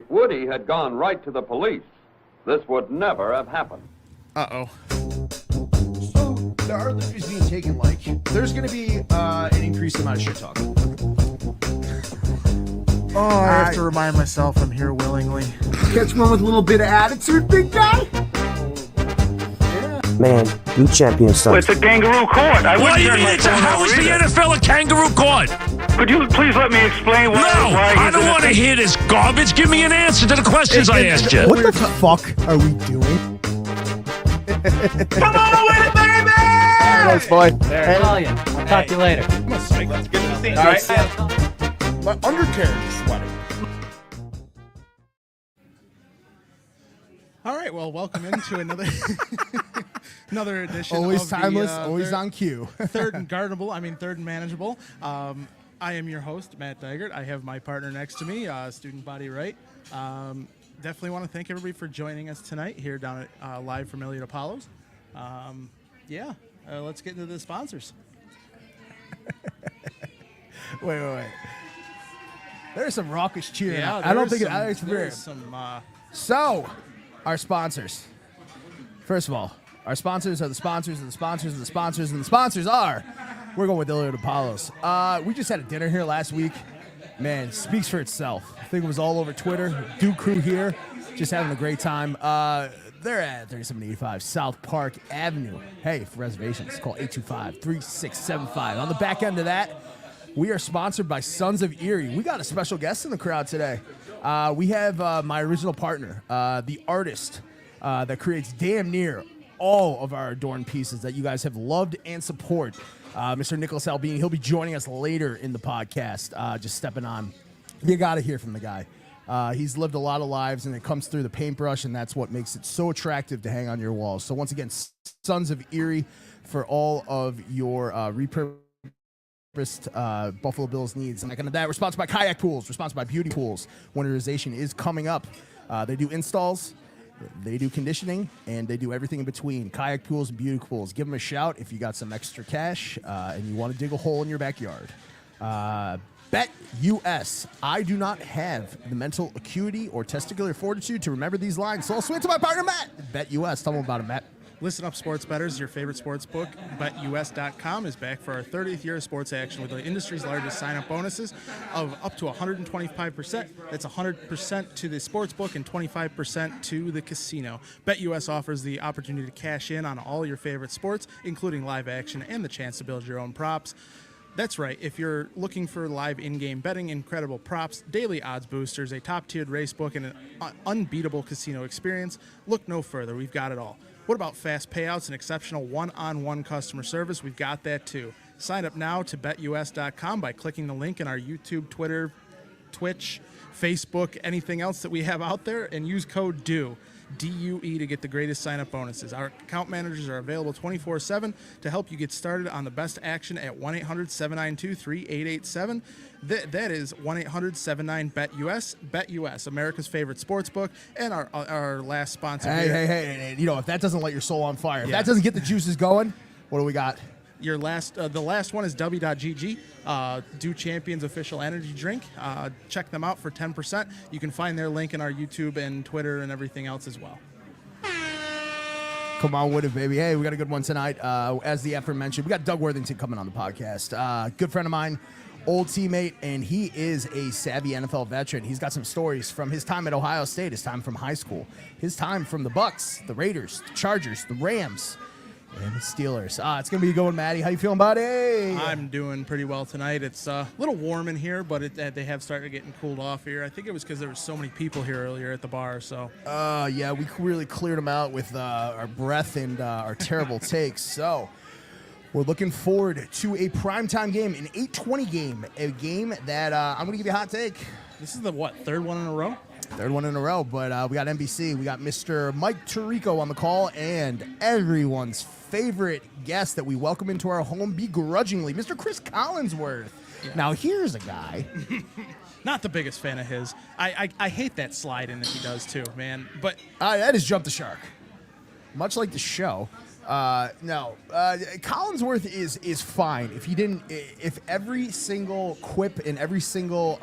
If Woody had gone right to the police, this would never have happened. Uh-oh. So, there are liberties being taken, like, there's going to be an increased amount of shit talk. Oh, I have to remind myself I'm here willingly. Catch one with a little bit of attitude, big guy? Man, you champion son. It's a kangaroo court. What do you mean? How is the NFL a kangaroo court? Could you please let me explain why? No, I don't want to hear this garbage. Give me an answer to the questions I asked you. What the fuck are we doing? Come on with it, baby! Thanks, boy. I'll call you. I'll talk to you later. Let's get to the scene, right? My undercarriage is sweating. All right, well, welcome into another another edition. Always of timeless, the, always on cue. third and manageable. I am your host, Matt Diegert. I have my partner next to me, student body right. Definitely want to thank everybody for joining us tonight here down at live from DiPaolos. Let's get into the sponsors. Wait. There's some raucous cheering. Yeah, I don't think there's it's some. So, our sponsors. First of all, our sponsors are the sponsors and the sponsors and the sponsors and the sponsors are. We're going with DiPaolos. We just had a dinner here last week. Man, speaks for itself. I think it was all over Twitter. Duke crew here, just having a great time. They're at 3785 South Park Avenue. Hey, for reservations, call 825-3675. On the back end of that, we are sponsored by Sons of Erie. We got a special guest in the crowd today. We have my original partner, the artist that creates damn near all of our adorned pieces that you guys have loved and support. Mr. Nicholas Albini, he'll be joining us later in the podcast, just stepping on. You got to hear from the guy. He's lived a lot of lives, and it comes through the paintbrush, and that's what makes it so attractive to hang on your walls. So once again, Sons of Erie for all of your repurposed Buffalo Bills needs. And like that, we're sponsored by Kayak Pools. We're sponsored by Beauty Pools. Winterization is coming up. They do installs. They do conditioning, and they do everything in between. Kayak Pools and Beauty Pools. Give them a shout if you got some extra cash and you want to dig a hole in your backyard. Bet US. I do not have the mental acuity or testicular fortitude to remember these lines, so I'll swing to my partner, Matt. Bet US. Tell them about it, Matt. Listen up, sports bettors. Your favorite sports book, BetUS.com, is back for our 30th year of sports action with the industry's largest sign-up bonuses of up to 125%. That's 100% to the sports book and 25% to the casino. BetUS offers the opportunity to cash in on all your favorite sports, including live action and the chance to build your own props. That's right. If you're looking for live in-game betting, incredible props, daily odds boosters, a top-tiered race book, and an unbeatable casino experience, look no further. We've got it all. What about fast payouts and exceptional one-on-one customer service? We've got that too. Sign up now to BetUS.com by clicking the link in our YouTube, Twitter, Twitch, Facebook, anything else that we have out there, and use code DUE, D-U-E, to get the greatest sign-up bonuses. Our account managers are available 24/7 to help you get started on the best action at 1-800-792-3887. That is 1-800-79-BET-US. BetUS, America's favorite sports book, and our last sponsor. Hey, you know, if that doesn't light your soul on fire, if that doesn't get the juices going, what do we got? The last one is W.GG, Dew Champions official energy drink. Check them out for 10%. You can find their link in our YouTube and Twitter and everything else as well. Come on with it, baby. Hey, we got a good one tonight. As the aforementioned, we got Doug Worthington coming on the podcast. Good friend of mine, old teammate, and he is a savvy NFL veteran. He's got some stories from his time at Ohio State, his time from high school, his time from the Bucks, the Raiders, the Chargers, the Rams, and the Steelers. It's going to be going, Maddie. How you feeling, buddy? I'm doing pretty well tonight. It's a little warm in here, but they have started getting cooled off here. I think it was because there were so many people here earlier at the bar. So. Yeah, we really cleared them out with our breath and our terrible takes. So we're looking forward to a primetime game, an 8:20 game, a game that I'm going to give you a hot take. This is the, third one in a row? Third one in a row, but we got NBC. We got Mr. Mike Tirico on the call, and everyone's favorite guest that we welcome into our home begrudgingly, Mr. Chris Collinsworth. Yeah. Now, here's a guy. Not the biggest fan of his. I hate that slide in that he does, too, man. But that is Jump the Shark. Much like the show, No. Collinsworth is fine. If every single quip and every single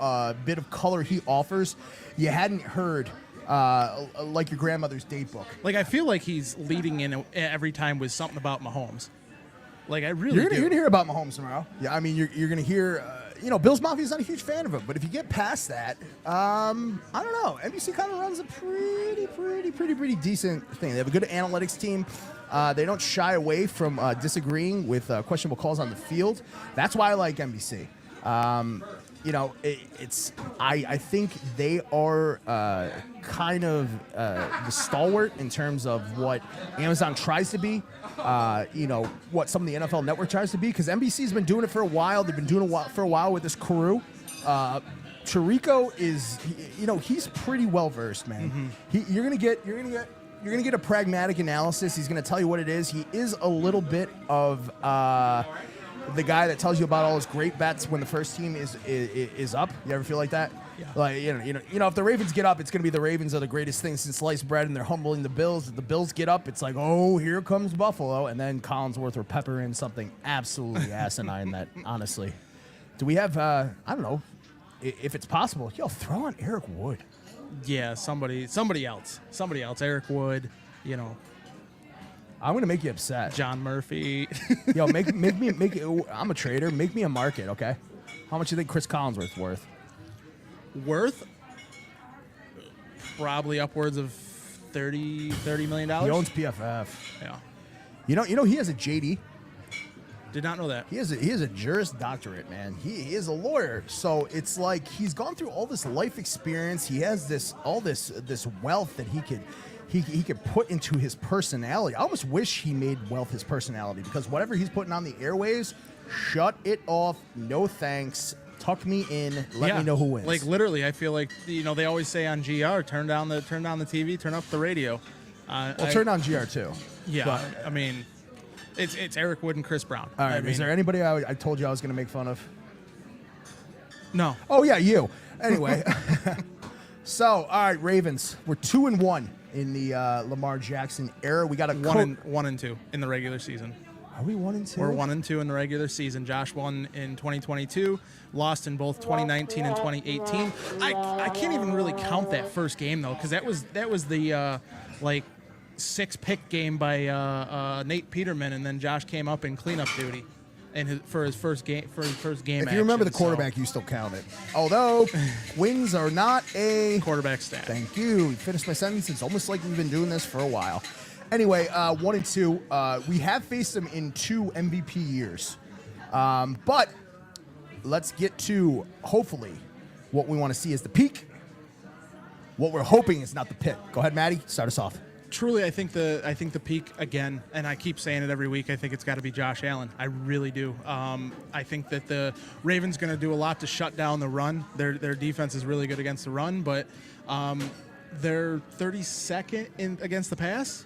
bit of color he offers, you hadn't heard like your grandmother's date book. Like, I feel like he's leading in every time with something about Mahomes. Like, I really You're gonna hear about Mahomes tomorrow. Yeah, I mean, you're gonna hear. Bills Mafia's not a huge fan of him, but if you get past that, I don't know. NBC kind of runs a pretty decent thing. They have a good analytics team. They don't shy away from disagreeing with questionable calls on the field. That's why I like NBC. I think they are kind of the stalwart in terms of what Amazon tries to be, what some of the NFL Network tries to be, because NBC's been doing it for a while. They've been doing it for a while with this crew. Tirico is, he's pretty well versed, man. Mm-hmm. You're gonna get a pragmatic analysis. He's gonna tell you what it is. He is a little bit of the guy that tells you about all his great bets when the first team is up. You ever feel like that? Yeah. Like if the Ravens get up, it's gonna be the Ravens are the greatest thing since sliced bread, and they're humbling the Bills. If the Bills get up, it's like, oh, here comes Buffalo, and then Collinsworth or pepper in something absolutely asinine. That honestly, do we have? I don't know if it's possible. Yo, throw on Eric Wood. Yeah, somebody else. Eric Wood, I'm gonna make you upset. John Murphy. Yo, make I'm a trader. Make me a market, okay? How much do you think Chris Collinsworth's worth? Worth? Probably upwards of $30 million. He owns PFF. Yeah. You know he has a JD. Did not know that. He has a Juris Doctorate, man. He is a lawyer, so it's like he's gone through all this life experience. He has this wealth that he could put into his personality. I almost wish he made wealth his personality, because whatever he's putting on the airwaves, shut it off. No thanks. Tuck me in. Let me know who wins. Like, literally, I feel like they always say on GR, turn down the TV, turn up the radio. Turn on GR too. Yeah, but, I mean, it's Eric Wood and Chris Brown. All right. Is there anybody I told you I was going to make fun of? No. Oh yeah, you. Anyway. So, all right, Ravens. We're 2-1 in the Lamar Jackson era. We got a 1-2 in the regular season. Are we 1-2? We're 1-2 in the regular season. Josh won in 2022, lost in both 2019 and 2018. I can't even really count that first game though, because that was the 6-pick game by Nate Peterman, and then Josh came up in cleanup duty, and for his first game. If you remember the quarterback, you still count it. Although wins are not a quarterback stat. Thank you. You finished my sentence. It's almost like we've been doing this for a while. Anyway, 1-2. We have faced them in 2 MVP years, but let's get to hopefully what we want to see is the peak. What we're hoping is not the pit. Go ahead, Maddie. Start us off. Truly, I think the peak again, and I keep saying it every week. I think it's got to be Josh Allen. I really do. I think that the Ravens going to do a lot to shut down the run. Their defense is really good against the run, but they're 32nd against the pass.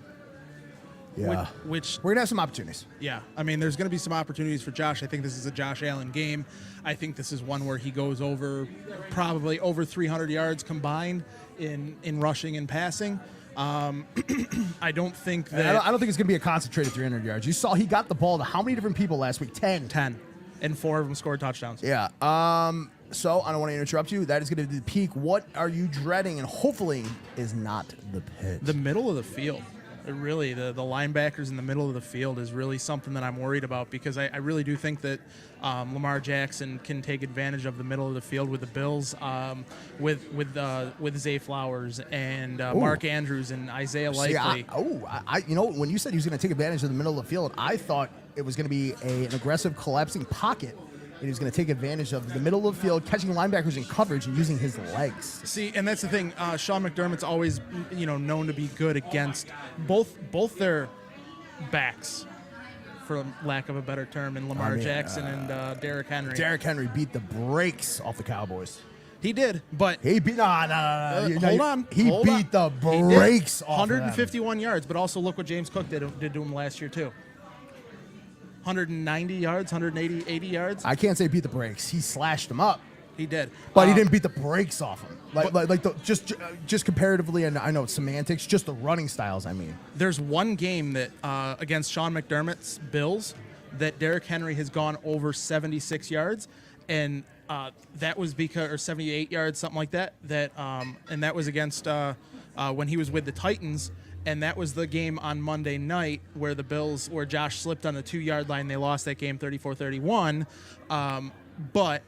Yeah, which we're gonna have some opportunities. Yeah, I mean, there's gonna be some opportunities for Josh. I think this is a Josh Allen game. I think this is one where he goes probably over 300 yards combined in rushing and passing. I don't think that. I don't think it's gonna be a concentrated 300 yards. You saw he got the ball to how many different people last week? 10, and 4 of them scored touchdowns. Yeah. So I don't want to interrupt you. That is going to be the peak. What are you dreading and hopefully is not the pit? The middle of the field. Really, the linebackers in the middle of the field is really something that I'm worried about, because I really do think that Lamar Jackson can take advantage of the middle of the field with the Bills, with Zay Flowers and Mark Andrews and Isaiah Likely. When you said he was going to take advantage of the middle of the field, I thought it was going to be an aggressive collapsing pocket. And he was going to take advantage of the middle of the field, catching linebackers in coverage and using his legs. See, and that's the thing. Sean McDermott's always, known to be good against both their backs, for lack of a better term, in Lamar Jackson and Derrick Henry. Derrick Henry beat the brakes off the Cowboys. He did, but he beat. No. Hold on. He beat the brakes off. 151 yards, but also look what James Cook did to him last year too. 190 yards, 180 yards. I can't say beat the brakes. He slashed them up. He did. But he didn't beat the brakes off him. Just comparatively, and I know it's semantics, just the running styles, I mean. There's one game that against Sean McDermott's Bills that Derrick Henry has gone over 76 yards, and that was because, or 78 yards, something like that. And that was against when he was with the Titans, and that was the game on Monday night where where Josh slipped on the 2-yard line. They lost that game 34-31. But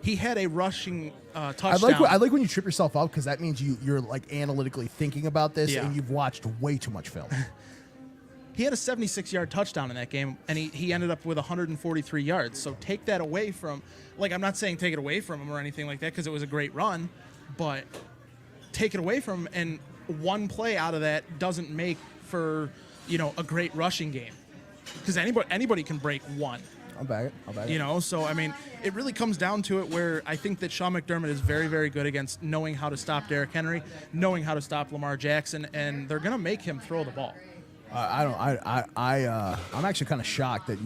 he had a rushing touchdown. I like when you trip yourself up, because that means you're like analytically thinking about this, Yeah. and you've watched way too much film. He had a 76-yard touchdown in that game, and he ended up with 143 yards. So take that away from, I'm not saying take it away from him or anything like that, because it was a great run, but take it away from him, and one play out of that doesn't make for, a great rushing game. Because anybody can break one. I'll back it. So, I mean, it really comes down to it where I think that Sean McDermott is very, very good against knowing how to stop Derrick Henry, knowing how to stop Lamar Jackson, and they're going to make him throw the ball. I'm actually kind of shocked that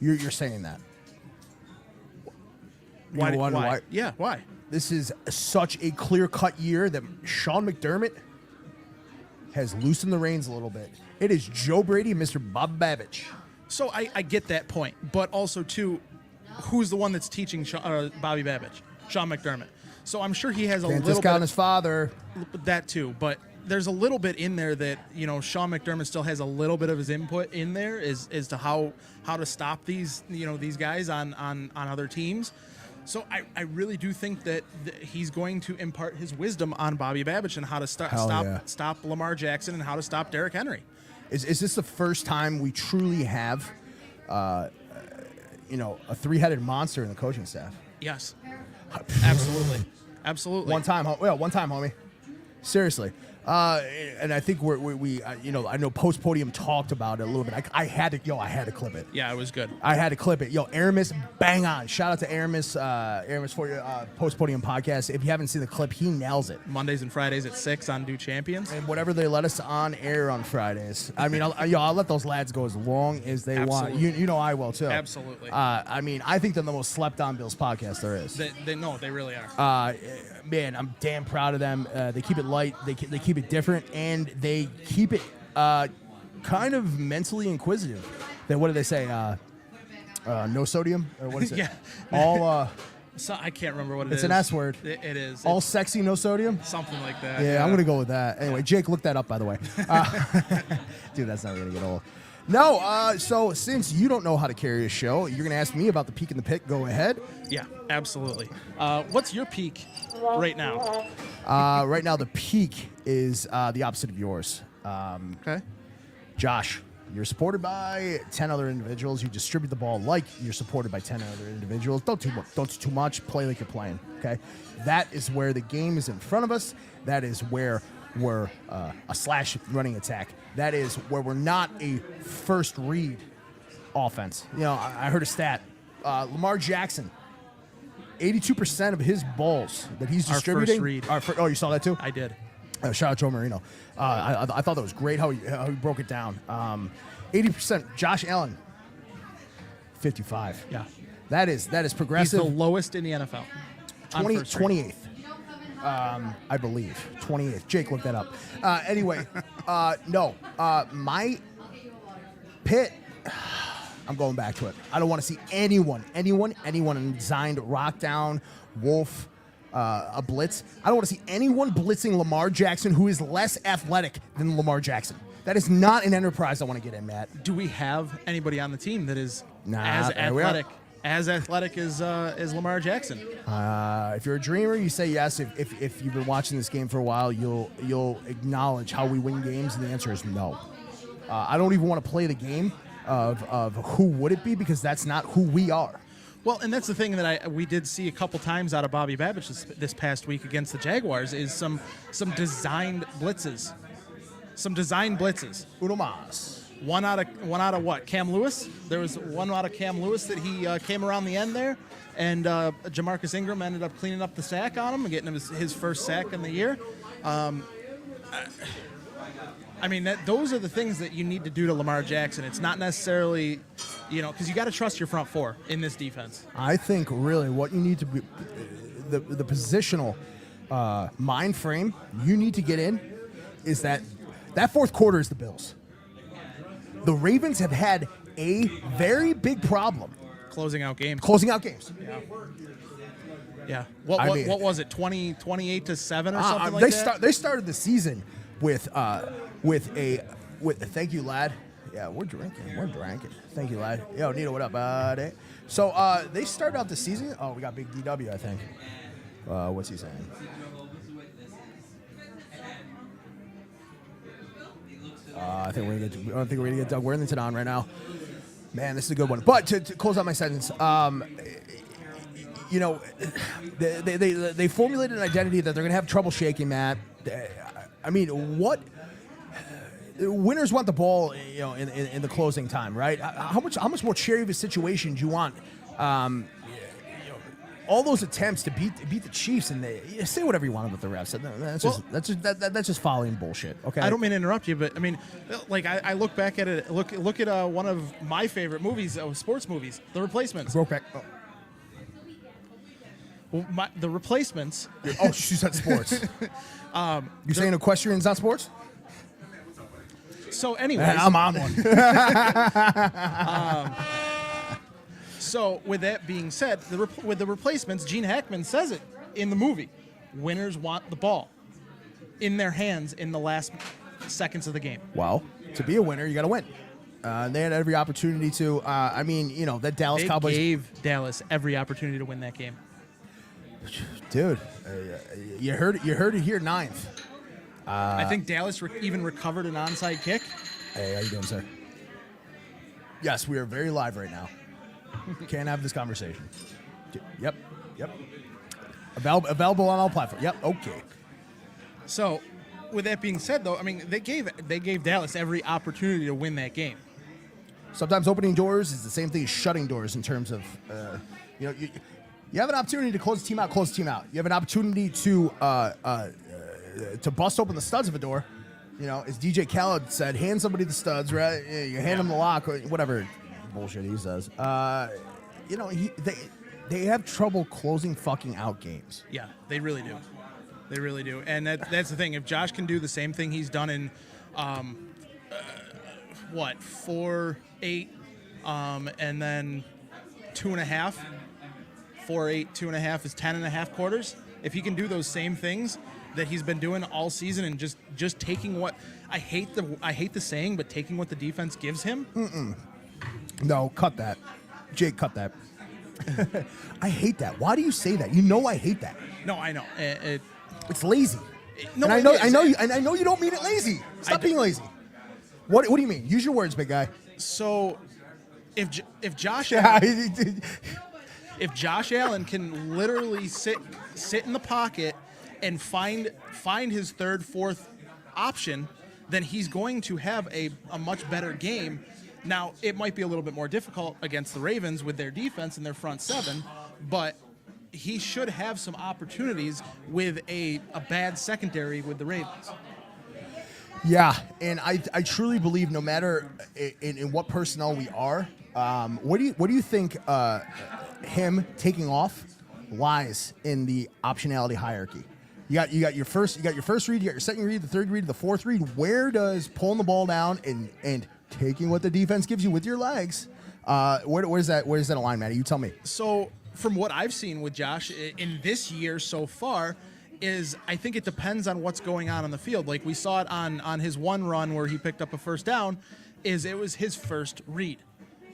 you're saying that. Why? Yeah, why? This is such a clear-cut year that Sean McDermott has loosened the reins a little bit. It is Joe Brady and Mr. Bob Babich. So I get that point, but also, too, who's the one that's teaching Bobby Babich? Sean McDermott. So I'm sure he has a Can't little discount bit. his father. That, too, but there's a little bit in there that, Sean McDermott still has a little bit of his input in there as to how to stop these guys on other teams. So I really do think that he's going to impart his wisdom on Bobby Babich and how to stop Lamar Jackson and how to stop Derrick Henry. Is this the first time we truly have, a three-headed monster in the coaching staff? Yes, absolutely. One time, homie. Seriously. And I think I know Post Podium talked about it a little bit. I had to clip it. Yeah, it was good. I had to clip it. Aramis, bang on. Shout out to Aramis for your Post Podium podcast. If you haven't seen the clip, he nails it. Mondays and Fridays at 6 on Do Champions. And whatever they let us on air on Fridays. I mean, I'll let those lads go as long as they want. I will too. Absolutely. I think they're the most slept on Bills podcast there is. They really are. Man, I'm damn proud of them. They keep it light. They keep it different, and they keep it kind of mentally inquisitive. What do they say? No sodium, or what is it? Yeah. All. So I can't remember what it is. It's an S word. It is. All sexy, no sodium. Something like that. Yeah, I'm gonna go with that. Anyway, Jake, look that up, by the way. Dude, that's not gonna get old. No, so since you don't know how to carry a show, you're going to ask me about the peak in the pit. Go ahead. Yeah, absolutely. What's your peak right now? Right now, the peak is the opposite of yours. Okay. Josh, you're supported by 10 other individuals. You distribute the ball like you're supported by 10 other individuals. Don't do too much. Play like you're playing, okay? That is where the game is in front of us. That is where we're a slash running attack. That is where we're not a first read offense. I heard a stat. Lamar Jackson, 82% of his balls that he's distributing. First read. Oh, you saw that too? I did. Shout out Joe Marino. I thought that was great how he broke it down. 80%. Josh Allen, 55. Yeah. That is progressive. He's the lowest in the NFL. 28th. I believe 28th. Jake, look that up. Anyway, no. My pit. I'm going back to it. I don't want to see anyone designed rock down, wolf, a blitz. I don't want to see anyone blitzing Lamar Jackson who is less athletic than Lamar Jackson. That is not an enterprise I want to get in, Matt. Do we have anybody on the team that is as athletic? As athletic as Lamar Jackson. If you're a dreamer, you say yes. If you've been watching this game for a while, you'll acknowledge how we win games, and the answer is no. I don't even want to play the game of who would it be, because that's not who we are. Well, and that's the thing that we did see a couple times out of Bobby Babich this past week against the Jaguars is some designed blitzes. Uno más. One out of what? Cam Lewis? There was one out of Cam Lewis that he came around the end there, and Jamarcus Ingram ended up cleaning up the sack on him and getting him his first sack in the year. I mean, those are the things that you need to do to Lamar Jackson. It's not necessarily, because you got to trust your front four in this defense. I think really what you need to be, the positional mind frame you need to get in is that fourth quarter is the Bills. The Ravens have had a very big problem Closing out games. Yeah. What was it? 28-7 or something like that? They started the season with thank you, lad. Yeah, we're drinking. Thank you, lad. Yo, Nito, what up, buddy? So they started out the season. Oh, we got Big DW, I think. What's he saying? I don't think we're gonna get Doug Worthington on right now. Man, this is a good one. But to close out my sentence, they formulated an identity that they're gonna have trouble shaking, Matt. I mean, what? Winners want the ball, in the closing time, right? How much more cherry of a situation do you want? All those attempts to beat the Chiefs, and they say whatever you want about the refs. That's just folly and bullshit. Okay. I don't mean to interrupt you, but I mean, like I look back at it. Look at one of my favorite movies, sports movies, The Replacements. Brokeback. Well, The Replacements. Oh, she's at sports. You're saying equestrian's not sports? So, anyways, I'm on one. So, with that being said, with The Replacements, Gene Hackman says it in the movie. Winners want the ball in their hands in the last seconds of the game. Well, to be a winner, you got to win. They had every opportunity to. That Dallas Cowboys gave Dallas every opportunity to win that game. Dude, you heard it here, 9th. I think Dallas even recovered an onside kick. Hey, how you doing, sir? Yes, we are very live right now. Can't have this conversation. Yep. Available on all platforms. Yep. Okay. So, with that being said, though, I mean, they gave Dallas every opportunity to win that game. Sometimes opening doors is the same thing as shutting doors in terms of, you have an opportunity to close the team out. You have an opportunity to bust open the studs of a door. As DJ Khaled said, hand somebody the studs, right? You hand them the lock, or whatever bullshit he says. They have trouble closing fucking out games. Yeah, they really do. And that's the thing. If Josh can do the same thing he's done in, 4-8, and then 2.5. 4-8, 2.5 is 10.5 quarters. If he can do those same things that he's been doing all season and just taking what I hate the saying, but taking what the defense gives him. No, cut that, Jake. Cut that. I hate that. Why do you say that? I hate that. No, I know. It's lazy. No, and I know you don't mean it lazy. Stop being lazy. What do you mean? Use your words, big guy. So, if Josh. If Josh Allen can literally sit in the pocket and find his third, fourth option, then he's going to have a much better game. Now, it might be a little bit more difficult against the Ravens with their defense and their front seven, but he should have some opportunities with a bad secondary with the Ravens. Yeah, and I truly believe no matter in what personnel we are, what do you think him taking off lies in the optionality hierarchy? You got your first read, you got your second read, the third read, the fourth read. Where does pulling the ball down and taking what the defense gives you with your legs, where's that align, Matty? You tell me. So from what I've seen with Josh in this year so far, is I think it depends on what's going on the field. Like we saw it on his one run where he picked up a first down, it was his first read.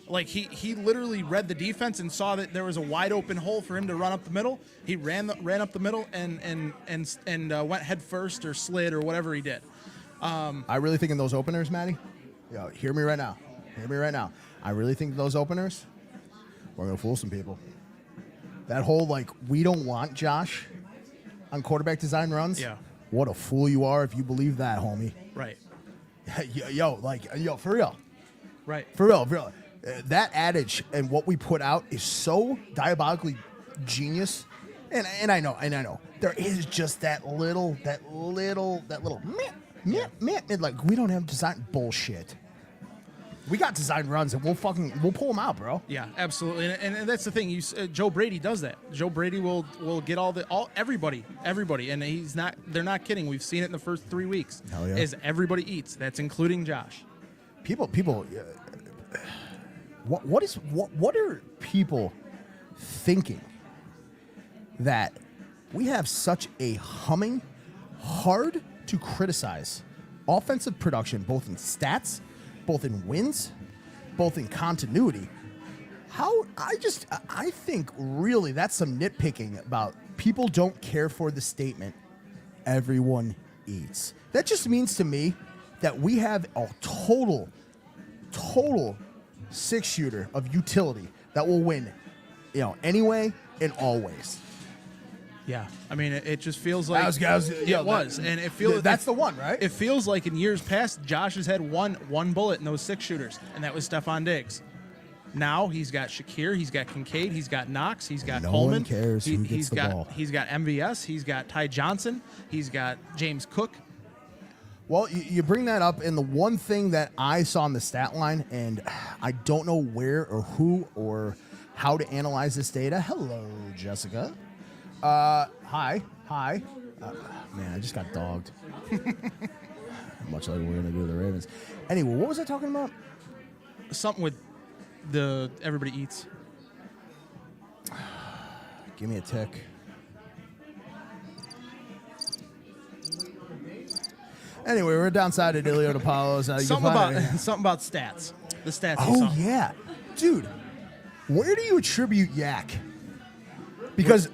Like he literally read the defense and saw that there was a wide open hole for him to run up the middle. He ran up the middle and went head first or slid or whatever he did. I really think in those openers, Matty. Yo, hear me right now. I really think those openers, we're gonna fool some people. That whole we don't want Josh on quarterback design runs. Yeah. What a fool you are if you believe that, homie. Right. Yo, for real. Right. For real. That adage and what we put out is so diabolically genius, and I know there is just that little Man, like we don't have design bullshit. We got design runs, and we'll pull them out, bro. Yeah, absolutely, and that's the thing. Joe Brady does that. Joe Brady will get everybody, and they're not kidding. We've seen it in the first 3 weeks. Hell yeah. Is everybody eats? That's including Josh. People. What are people thinking that we have such a humming, hard to criticize offensive production, both in stats, both in wins, both in continuity? I think really that's some nitpicking about people don't care for the statement, everyone eats. That just means to me that we have a total six-shooter of utility that will win, anyway and always. Yeah, I mean, it just feels like it was, and it feels that's the one, right? It feels like in years past, Josh has had one bullet in those 6 shooters, and that was Stephon Diggs. Now he's got Shakir, he's got Kincaid, he's got Knox, he's got Coleman. No one cares who gets the ball. He's got MVS, he's got Ty Johnson, he's got James Cook. Well, you bring that up, and the one thing that I saw in the stat line, and I don't know where or who or how to analyze this data. Hello, Jessica. Hi. Man, I just got dogged. Much like we're going to do with the Ravens. Anyway, what was I talking about? Something with the everybody eats. Give me a tick. Anyway, we're downside at DiPaolos. Something about stats. The stats. Oh, yeah. Dude, where do you attribute Yak? Because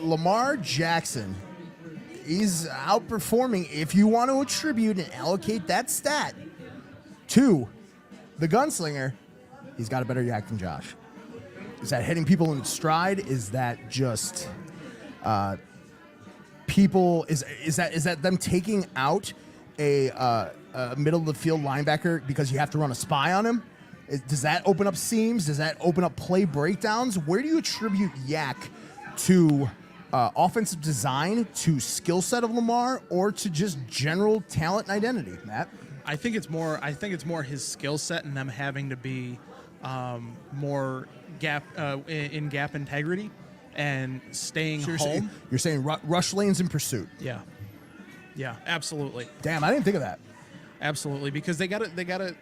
Lamar Jackson is outperforming, if you want to attribute and allocate that stat to the gunslinger, he's got a better yak than Josh. Is that hitting people in stride? Is that just people? Is that them taking out a middle of the field linebacker because you have to run a spy on him? Does that open up seams? Does that open up play breakdowns? Where do you attribute yak to offensive design, to skill set of Lamar, or to just general talent and identity, Matt? I think it's more his skill set and them having to be more gap integrity and staying home. You're saying rush lanes in pursuit. Yeah, absolutely. Damn, I didn't think of that. Absolutely, because they gotta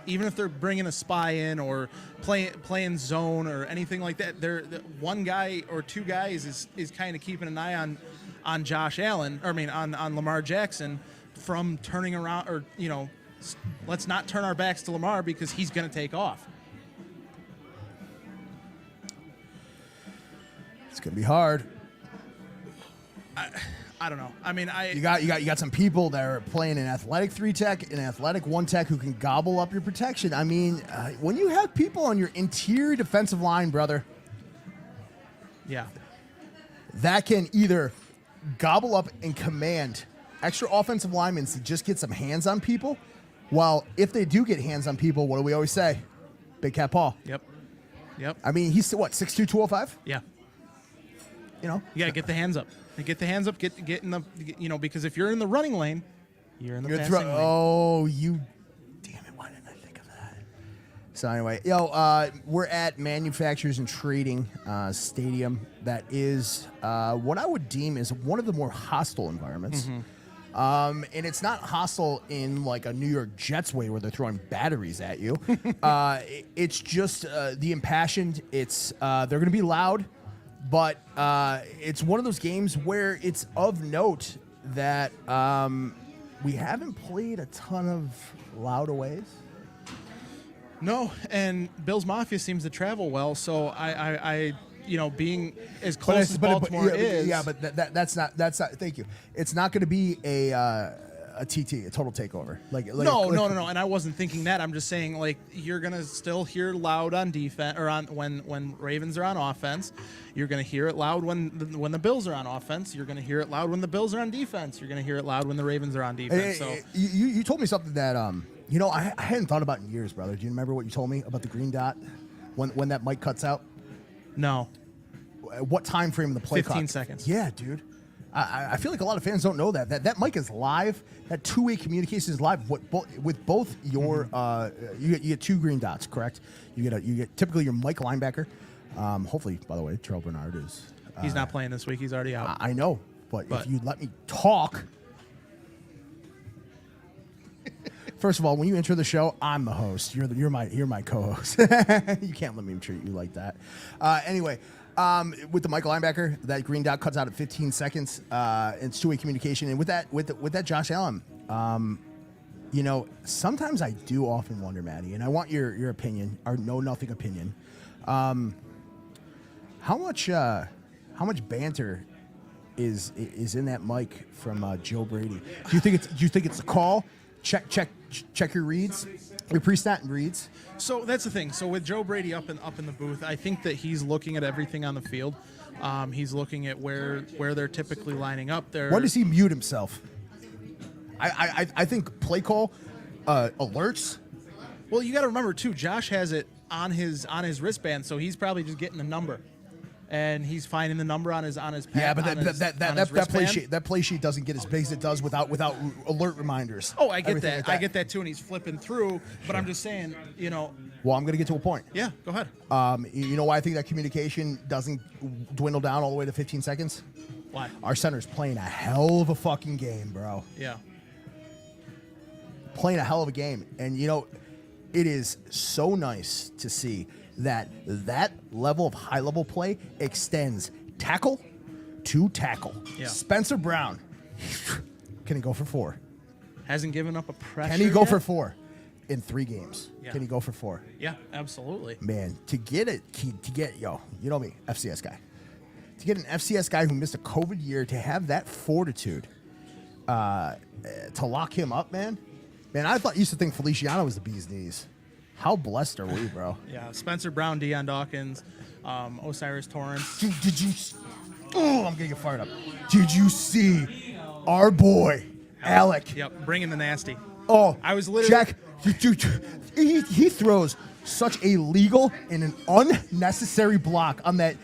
even if they're bringing a spy in or playing zone or anything like that, one guy or two guys is kind of keeping an eye on Josh Allen, on Lamar Jackson from turning around, or let's not turn our backs to Lamar because he's going to take off. It's going to be hard. I don't know. I mean, you got some people that are playing an athletic 3-tech, an athletic 1-tech who can gobble up your protection. I mean, when you have people on your interior defensive line, brother, yeah, that can either gobble up and command extra offensive linemen to just get some hands on people. While if they do get hands on people, what do we always say? Big Cat Paul. Yep. I mean, he's what, 6'2", 205? Yeah. You gotta get the hands up. Get the hands up. Get in the because if you're in the running lane, you're in the passing lane. Oh, you! Damn it! Why didn't I think of that? So anyway, we're at Manufacturers and Trading Stadium. That is what I would deem is one of the more hostile environments. Mm-hmm. And it's not hostile in like a New York Jets way where they're throwing batteries at you. It's just the impassioned. It's they're going to be loud. But it's one of those games where it's of note that we haven't played a ton of loud aways. No, and Bills Mafia seems to travel well, so I being as close as Baltimore is. Yeah, but that's not. Thank you. It's not going to be a TT, a total takeover. No. And I wasn't thinking that. I'm just saying, you're gonna still hear loud on defense, or on when Ravens are on offense. You're gonna hear it loud when the Bills are on offense. You're gonna hear it loud when the Bills are on defense. You're gonna hear it loud when the Ravens are on defense. So you told me something that I hadn't thought about in years, brother. Do you remember what you told me about the green dot when that mic cuts out? No. What time frame of the play? 15 seconds. Yeah, dude. I feel like a lot of fans don't know that mic is live. That two-way communication is live. With both your you get two green dots, correct? You get typically your Mike linebacker. Hopefully, by the way, Terrell Bernard is. He's not playing this week. He's already out. I know, but if you let me talk. First of all, when you enter the show, I'm the host. You're my co-host. You can't let me treat you like that. Anyway, with the Michael linebacker, that green dot cuts out at 15 seconds. It's two-way communication, and with that Josh Allen, sometimes I do often wonder, Maddie, and I want your opinion, our know-nothing opinion. How much banter is in that mic from Joe Brady? Do you think it's a call? Check your reads, your pre-snap reads. So that's the thing. So with Joe Brady up in the booth, I think that he's looking at everything on the field. He's looking at where they're typically lining up. When does he mute himself? I think play call alerts. Well, you got to remember too. Josh has it on his wristband, so he's probably just getting the number. And he's finding the number on his pad. Yeah, but that play sheet doesn't get as big as it does without alert reminders. Oh, I get that. Like that. I get that too. And he's flipping through. But I'm just saying, Well, I'm going to get to a point. Yeah, go ahead. You know why I think that communication doesn't dwindle down all the way to 15 seconds? Why? Our center's playing a hell of a fucking game, bro. Yeah. Playing a hell of a game, and it is so nice to see that level of high-level play extends tackle to tackle. Yeah. Spencer Brown, can he go for 4? Hasn't given up a pressure. Can he go yet? for 4 in 3 games? Yeah. Can he go for 4? Yeah, absolutely. Man, to get you know me, FCS guy. To get an FCS guy who missed a COVID year to have that fortitude to lock him up, man, I used to think Feliciano was the bee's knees. How blessed are we, bro? Yeah, Spencer Brown, Deion Dawkins, Osiris Torrance. Did you? Oh, I'm gonna get fired up. Did you see our boy Alec? Yep, bringing the nasty. Oh, I was literally Jack. He throws such a legal and an unnecessary block on that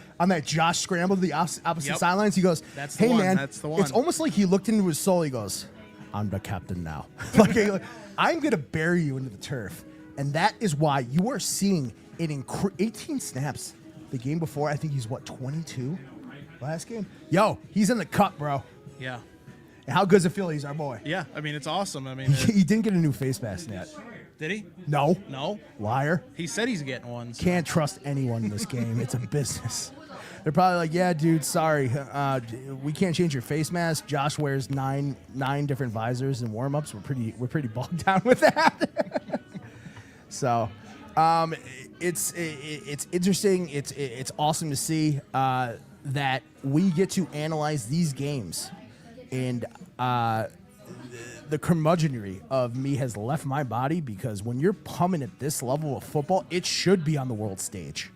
Josh scramble to the opposite sidelines. He goes, That's the "Hey one. man, That's the one." It's almost like he looked into his soul. He goes, "I'm the captain now. like, I'm gonna bury you into the turf." And that is why you are seeing it in 18 snaps. The game before, I think he's 22 last game. Yo, he's in the cup, bro. Yeah. And how good does it feel? He's our boy. Yeah, I mean, it's awesome. I mean, He didn't get a new face mask yet. did he? No. No. Liar. He said he's getting one. So. Can't trust anyone in this game. It's a business. They're probably like, yeah, dude, sorry. We can't change your face mask. Josh wears nine different visors and warm-ups. We're pretty bogged down with that. So, it's interesting. It's awesome to see that we get to analyze these games, and the curmudgeonry of me has left my body, because when you're pumping at this level of football, it should be on the world stage.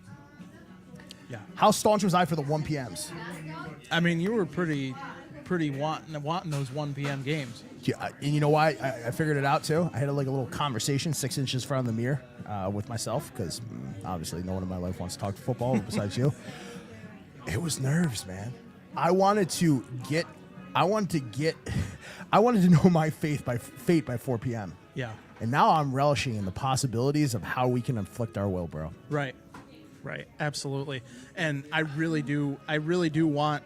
Yeah. How staunch was I for the 1 p.m.s? I mean, you were pretty wanting those 1 p.m. games. Yeah, and you know why? I figured it out too. I had a little conversation 6 inches from the mirror with myself, because obviously no one in my life wants to talk football besides you. It was nerves, man. I wanted to know my fate by 4 p.m. Yeah. And now I'm relishing in the possibilities of how we can inflict our will, bro. Right. Absolutely. And I really do want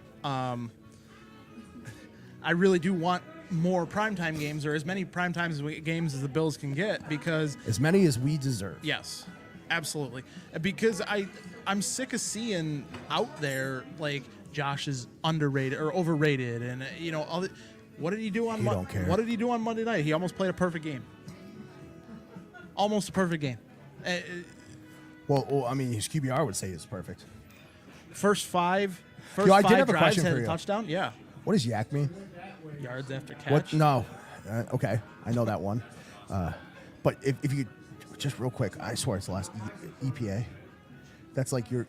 more primetime games, or as many primetime games as the Bills can get, because as many as we deserve. Yes, absolutely. Because I'm sick of seeing out there like Josh is underrated or overrated, and what did he do on What did he do on Monday night? He almost played a perfect game. Almost a perfect game. Well, I mean, his QBR would say it's perfect. First five I did have a drives question had for a you. touchdown. Yeah. What does yak mean? Yards after catch. What? No. Okay, I know that one. But if you just real quick, I swear it's the last EPA. That's like you're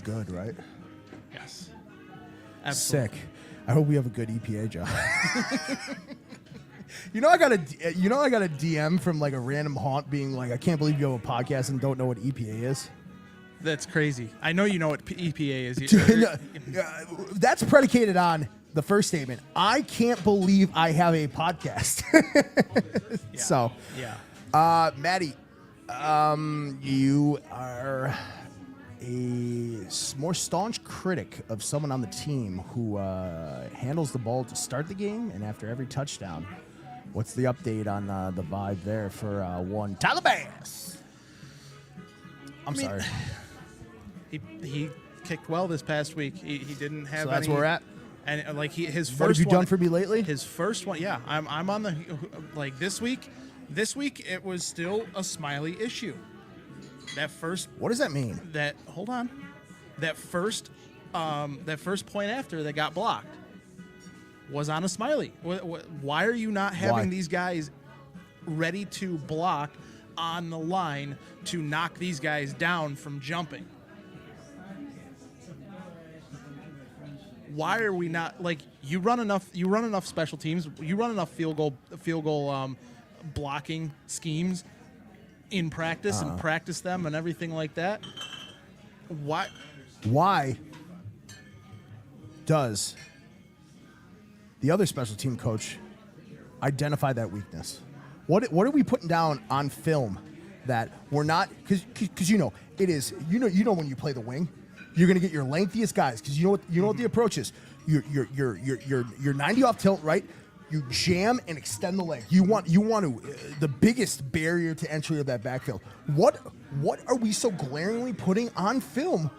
good, right? Yes. Absolutely. Sick. I hope we have a good EPA job. I got a DM from like a random haunt being like, I can't believe you have a podcast and don't know what EPA is. That's crazy. I know you know what EPA is. That's predicated on the first statement. I can't believe I have a podcast. Yeah. So, yeah. Maddie, you are a more staunch critic of someone on the team who handles the ball to start the game and after every touchdown. What's the update on the vibe there for one Tyler Bass? Sorry. He kicked well this past week. He didn't have. So that's any, where we're at. And like his first. What have you one, done for me lately? His first one, yeah. I'm on the like this week. This week it was still a smiley issue. That first. What does that mean? Hold on. That first point after that got blocked was on a smiley. Why are you not having these guys ready to block on the line to knock these guys down from jumping? Why are we not like you run enough special teams, you run enough field goal blocking schemes in practice and practice them and everything like that? Why does the other special team coach identify that weakness? What are we putting down on film that we're not? Because it is when you play the wing, you're gonna get your lengthiest guys because you know what the approach is. You're 90 off tilt, right? You jam and extend the leg. You want to the biggest barrier to entry of that backfield. What are we so glaringly putting on film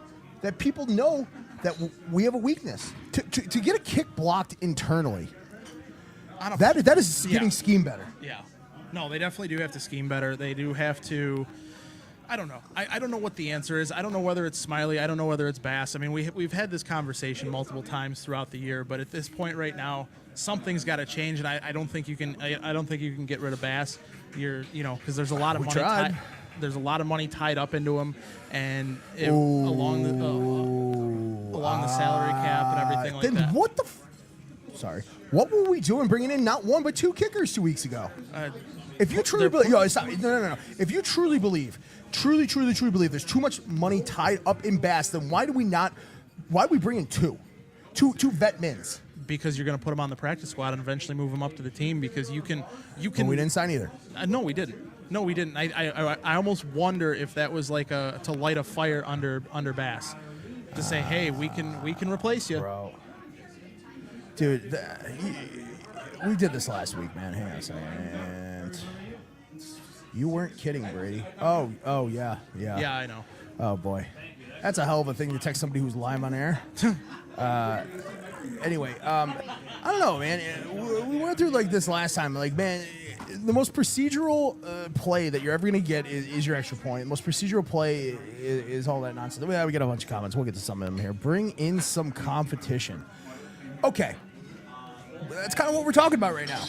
that people know that we have a weakness to get a kick blocked internally? That is getting scheme better. Yeah, no, they definitely do have to scheme better. They do have to. I don't know. I don't know what the answer is. I don't know whether it's Smiley. I don't know whether it's Bass. I mean, we've had this conversation multiple times throughout the year, but at this point right now, something's got to change, and I don't think you can. I don't think you can get rid of Bass. Because there's a lot of money. There's a lot of money tied up into him, and along the salary cap and everything like then that. What the? Sorry. What were we doing bringing in not one but two kickers 2 weeks ago? If you truly believe, no. If you truly believe, truly believe there's too much money tied up in Bass, then why do we bring in two vet mins? Because you're going to put them on the practice squad and eventually move them up to the team because you can. But we didn't sign either. No, we didn't. I almost wonder if that was like to light a fire under Bass, to say, hey, we can replace you, bro. Dude, we did this last week, man. Hang on a second. You weren't kidding, Brady. Oh, yeah. Yeah, I know. Oh boy, that's a hell of a thing to text somebody who's live on air. Anyway, I don't know, man. We went through like this last time. Like, man, the most procedural play that you're ever gonna get is your extra point. The most procedural play is all that nonsense. We got a bunch of comments. We'll get to some of them here. Bring in some competition. Okay. That's kind of what we're talking about right now.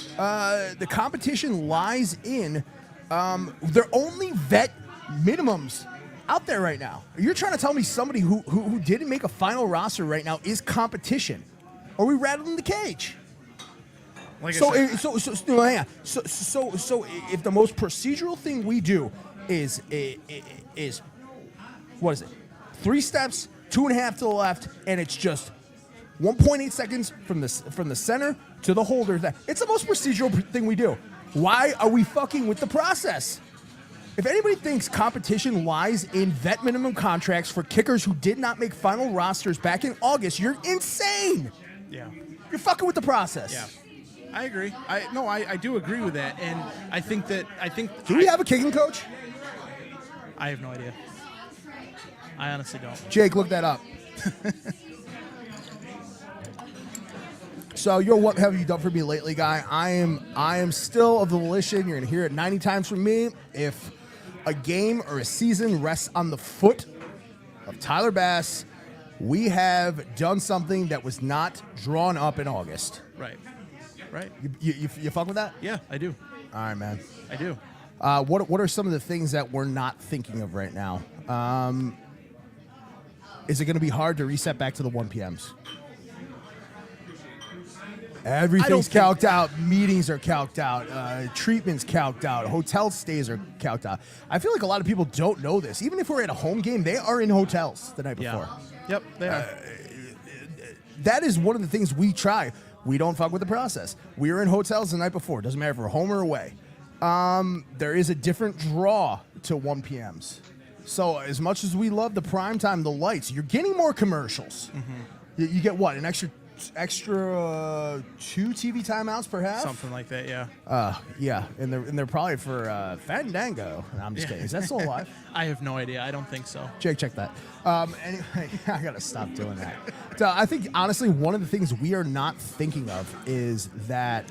The competition lies in their only vet minimums out there right now. You're trying to tell me somebody who didn't make a final roster right now is competition? Are we rattling the cage? So hang on. So if the most procedural thing we do is what is it? 3 steps, 2.5 to the left, and it's just 1.8 seconds from the center to the holder. It's the most procedural thing we do. Why are we fucking with the process? If anybody thinks competition lies in vet minimum contracts for kickers who did not make final rosters back in August, you're insane. Yeah. You're fucking with the process. Yeah. I agree. I do agree with that, and I think. Do we have a kicking coach? I have no idea. I honestly don't. Jake, look that up. So, what have you done for me lately, guy? I am still of the volition. You're gonna hear it 90 times from me. If a game or a season rests on the foot of Tyler Bass, we have done something that was not drawn up in August. Right. You fuck with that? Yeah, I do. All right, man. I do. What are some of the things that we're not thinking of right now? Is it going to be hard to reset back to the 1 p.m.s? Everything's calced out. Meetings are calced out. Treatments calced out. Hotel stays are calced out. I feel like a lot of people don't know this. Even if we're at a home game, they are in hotels the night before. Yep, they are. That is one of the things we try. We don't fuck with the process. We are in hotels the night before. Doesn't matter if we're home or away. There is a different draw to 1 p.m.s. So as much as we love the prime time, the lights, you're getting more commercials. Mm-hmm. You get what? An extra 2 TV timeouts, perhaps? Something like that, yeah. Yeah, and they're probably for Fandango. No, I'm just kidding. Is that still alive? I have no idea. I don't think so. Jake, check that. Anyway, I gotta stop doing that. So I think honestly, one of the things we are not thinking of is that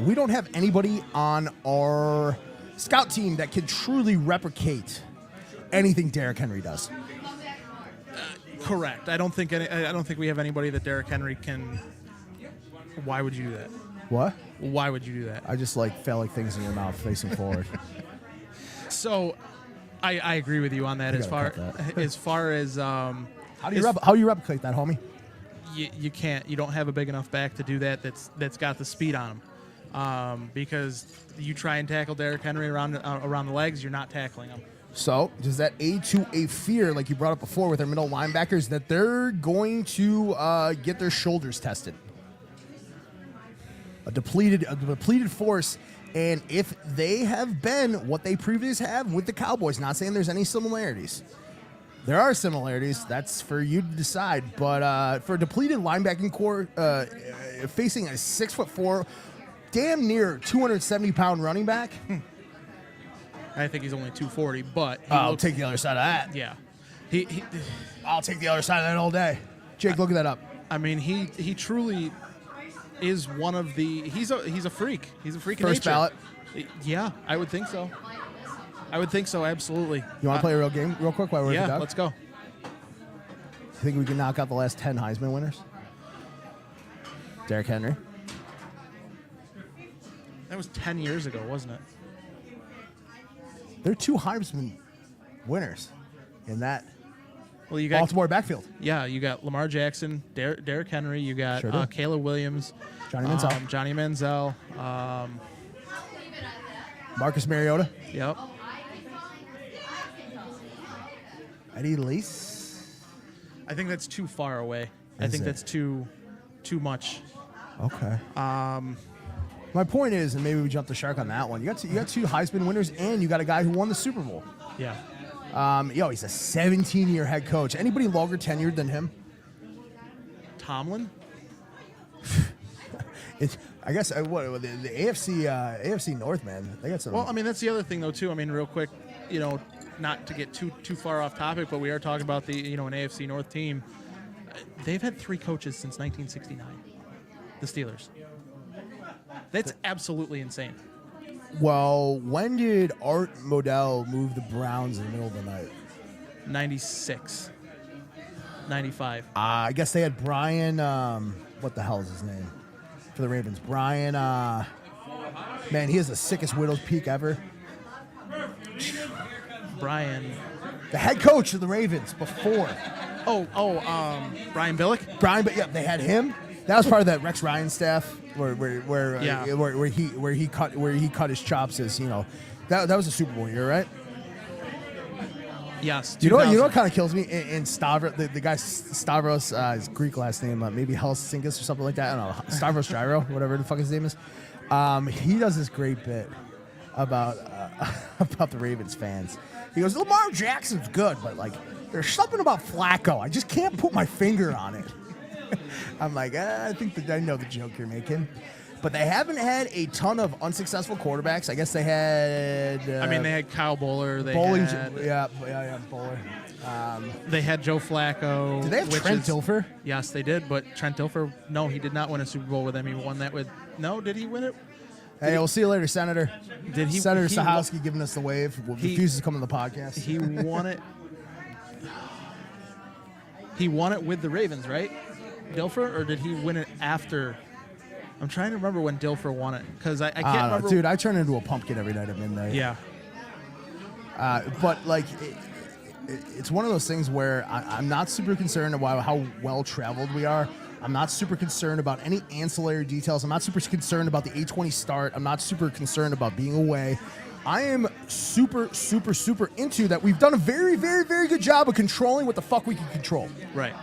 we don't have anybody on our scout team that can truly replicate anything Derrick Henry does. Correct. I don't think we have anybody that Derrick Henry can. Why would you do that? What? Why would you do that? I just felt like things in your mouth facing forward. So, I agree with you on that. As far as how do you replicate that, homie? You can't. You don't have a big enough back to do that. That's got the speed on him. Because you try and tackle Derrick Henry around the legs, you're not tackling him. So, does that aid to a fear, like you brought up before with our middle linebackers, that they're going to get their shoulders tested? A depleted force, and if they have been what they previously have with the Cowboys, not saying there's any similarities. There are similarities. That's for you to decide. But for a depleted linebacking core, facing a 6'4", damn near 270-pound running back. I think he's only 240, but I'll take the other side of that. Yeah, I'll take the other side of that all day. Jake, look that up. I mean, he truly is one of the. He's a freak. He's a freak. First ballot. Yeah, I would think so. Absolutely. You want to play a real game real quick while we're yeah, with Doug? Let's go. Think we can knock out the last 10 Heisman winners? Derrick Henry. That was 10 years ago, wasn't it? There are 2 Heisman winners in that Well, you got Baltimore backfield. Yeah, you got Lamar Jackson, Derrick Henry. You got Caleb Williams, Johnny Manziel, Johnny Manziel, Marcus Mariota. Yep. Eddie Lace. I think that's too far away. I think that's too much. Okay. My point is, and maybe we jumped the shark on that one. You got 2 Heisman winners, and you got a guy who won the Super Bowl. Yeah. He's a 17-year head coach. Anybody longer tenured than him? Tomlin. I guess the AFC North, man. They got some. Well, I mean, that's the other thing though too. I mean, real quick, not to get too far off topic, but we are talking about the an AFC North team. They've had 3 coaches since 1969. The Steelers. That's absolutely insane. Well, when did Art Modell move the Browns in the middle of the night? 96. 95. I guess they had Brian, what the hell is his name? For the Ravens. Brian, man, he has the sickest widow's peak ever. Brian. The head coach of the Ravens before. Brian Billick? Yeah, they had him. That was part of that Rex Ryan staff where he cut his chops as that was a Super Bowl year, right? Yes. You know what kind of kills me in Stavros, the guy Stavros, his Greek last name, maybe Helsinkus or something like that. I don't know, Stavros Gyro, whatever the fuck his name is. He does this great bit about the Ravens fans. He goes, Lamar Jackson's good, but there's something about Flacco. I just can't put my finger on it. I'm like, I think that I know the joke you're making. But they haven't had a ton of unsuccessful quarterbacks. I guess they had... they had Kyle Bowler. Bowler. They had Joe Flacco. Did they have Trent Dilfer? Yes, they did. But Trent Dilfer, no, he did not win a Super Bowl with them. He won that with... No, did he win it? Hey, we'll see you later, Senator. Senator he Sahowski giving us the wave. Refuses to come on the podcast. He won it. He won it with the Ravens, right? Dilfer, or did he win it after? I'm trying to remember when Dilfer won it because I can't remember. Dude, I turn into a pumpkin every night at midnight. Yeah. But it's one of those things where I'm not super concerned about how well traveled we are. I'm not super concerned about any ancillary details. I'm not super concerned about the 8:20 start. I'm not super concerned about being away. I am super, super, super into that. We've done a very, very, very good job of controlling what the fuck we can control. Right.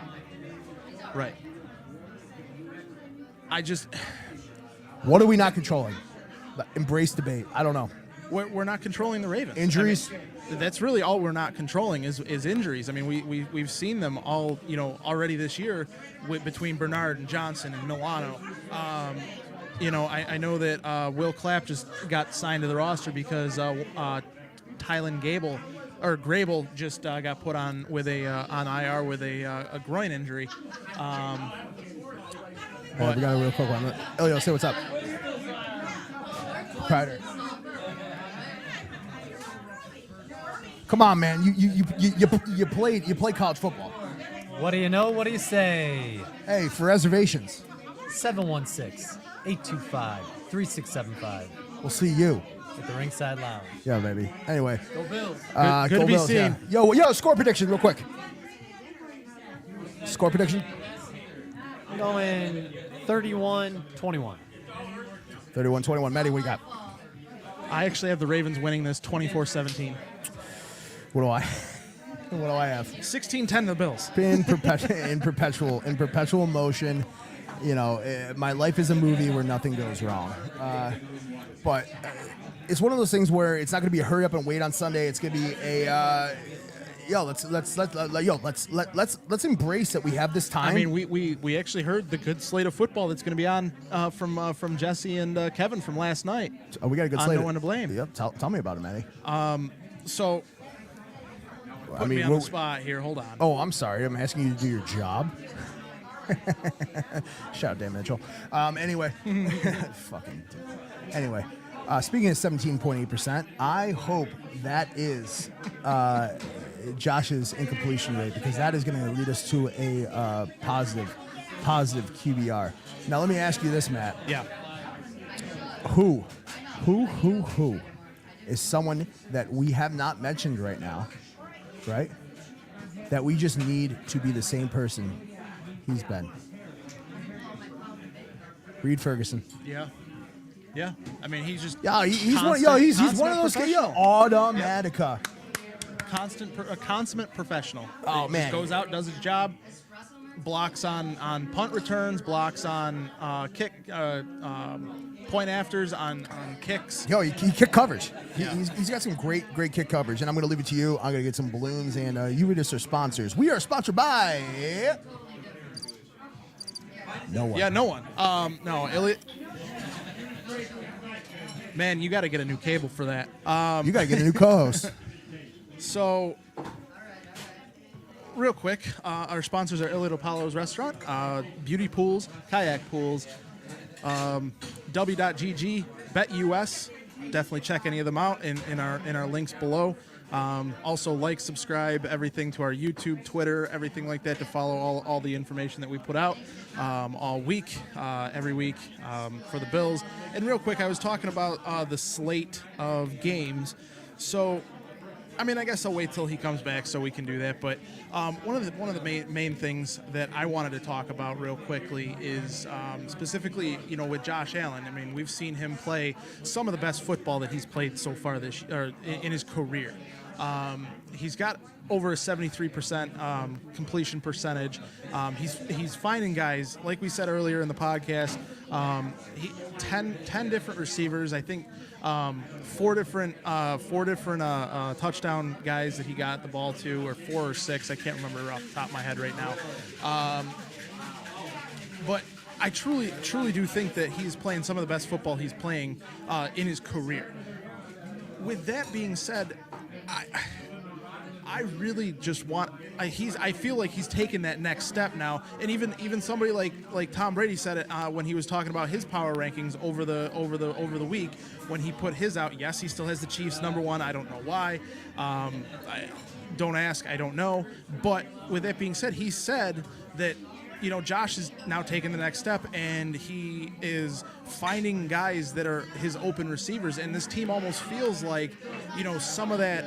What are we not controlling? Embrace debate. I don't know. We're not controlling the Ravens. Injuries. I mean, that's really all we're not controlling is injuries. I mean, we've seen them all, already this year between Bernard and Johnson and Milano. I know that Will Clapp just got signed to the roster because Tylen Grable just got put on with on IR with a groin injury. We got a real quick one. Elio, say what's up. Crider. Come on, man. You played college football. What do you know? What do you say? Hey, for reservations, 716-825-3675 we'll see you. at the Ringside Lounge. Yeah, baby. Anyway. Go Bills. Good to go be Bills, seen. yeah. Yo, score prediction real quick. Score prediction? I'm going 31-21. 31-21. Maddie, what do you got? I actually have the Ravens winning this 24-17. What do I have? 16-10 to the Bills. In perpetual motion. My life is a movie where nothing goes wrong. But it's one of those things where it's not going to be a hurry up and wait on Sunday. It's going to be a let's embrace that we have this time. I mean, we actually heard the good slate of football that's going to be on from Jesse and Kevin from last night. Oh, we got a good slate. No one to blame. Yep. Tell me about it, Manny. So, put me on the spot here. Hold on. Oh, I'm sorry. I'm asking you to do your job. Shout out Dan Mitchell. Anyway, Anyway, speaking of 17.8%, I hope that is Josh's incompletion rate, because that is going to lead us to a positive QBR. Now, let me ask you this, Matt. Yeah. Who is someone that we have not mentioned right now, right? That we just need to be the same person he's been. Reed Ferguson. Yeah. I mean, he's just he's one of those guys. Automatica. A consummate professional. Oh, He man. just goes out, does his job, blocks on punt returns, blocks on kick point afters on kicks. He kick coverage. He's got some great kick coverage, and I'm going to leave it to you. I'm going to get some balloons, and you read us our sponsors. We are sponsored by no one. Yeah, no one. No, Elliot. Man, you got to get a new cable for that. You got to get a new co-host. So, real quick, our sponsors are DiPaolos Restaurant, Beauty Pools, Kayak Pools, W.GG, BetUS. Definitely check any of them out in our links below. Also, subscribe, everything to our YouTube, Twitter, everything like that, to follow all the information that we put out all week, every week for the Bills. And real quick, I was talking about the slate of games. So, I mean, I guess I'll wait till he comes back so we can do that. But one of the main things that I wanted to talk about real quickly is specifically, with Josh Allen. I mean, we've seen him play some of the best football that he's played so far in his career. He's got over a 73% completion percentage. He's finding guys, like we said earlier in the podcast. 10 different receivers. I think 4 different touchdown guys that he got the ball to, or 4 or 6. I can't remember off the top of my head right now. But I truly do think that he's playing some of the best football he's playing in his career. With that being said, I really just want. I feel like he's taken that next step now, and even somebody like Tom Brady said it when he was talking about his power rankings over the week when he put his out. Yes, he still has the Chiefs number 1. I don't know why. Don't ask. I don't know. But with that being said, he said that Josh is now taking the next step, and he is finding guys that are his open receivers, and this team almost feels like some of that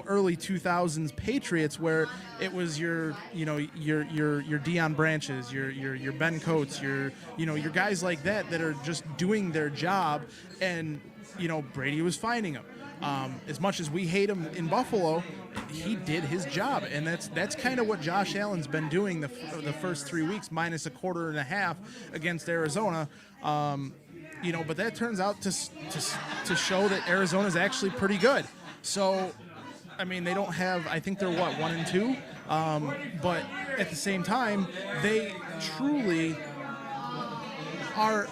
early 2000s Patriots, where it was your Deion Branches, your Ben Coates, your guys like that are just doing their job, and Brady was finding them. As much as we hate him in Buffalo, he did his job, and that's kind of what Josh Allen's been doing the first 3 weeks, minus a quarter and a half against Arizona. But that turns out to show that Arizona's actually pretty good. So, I mean, they don't have. I think they're 1-2, but at the same time, they truly are.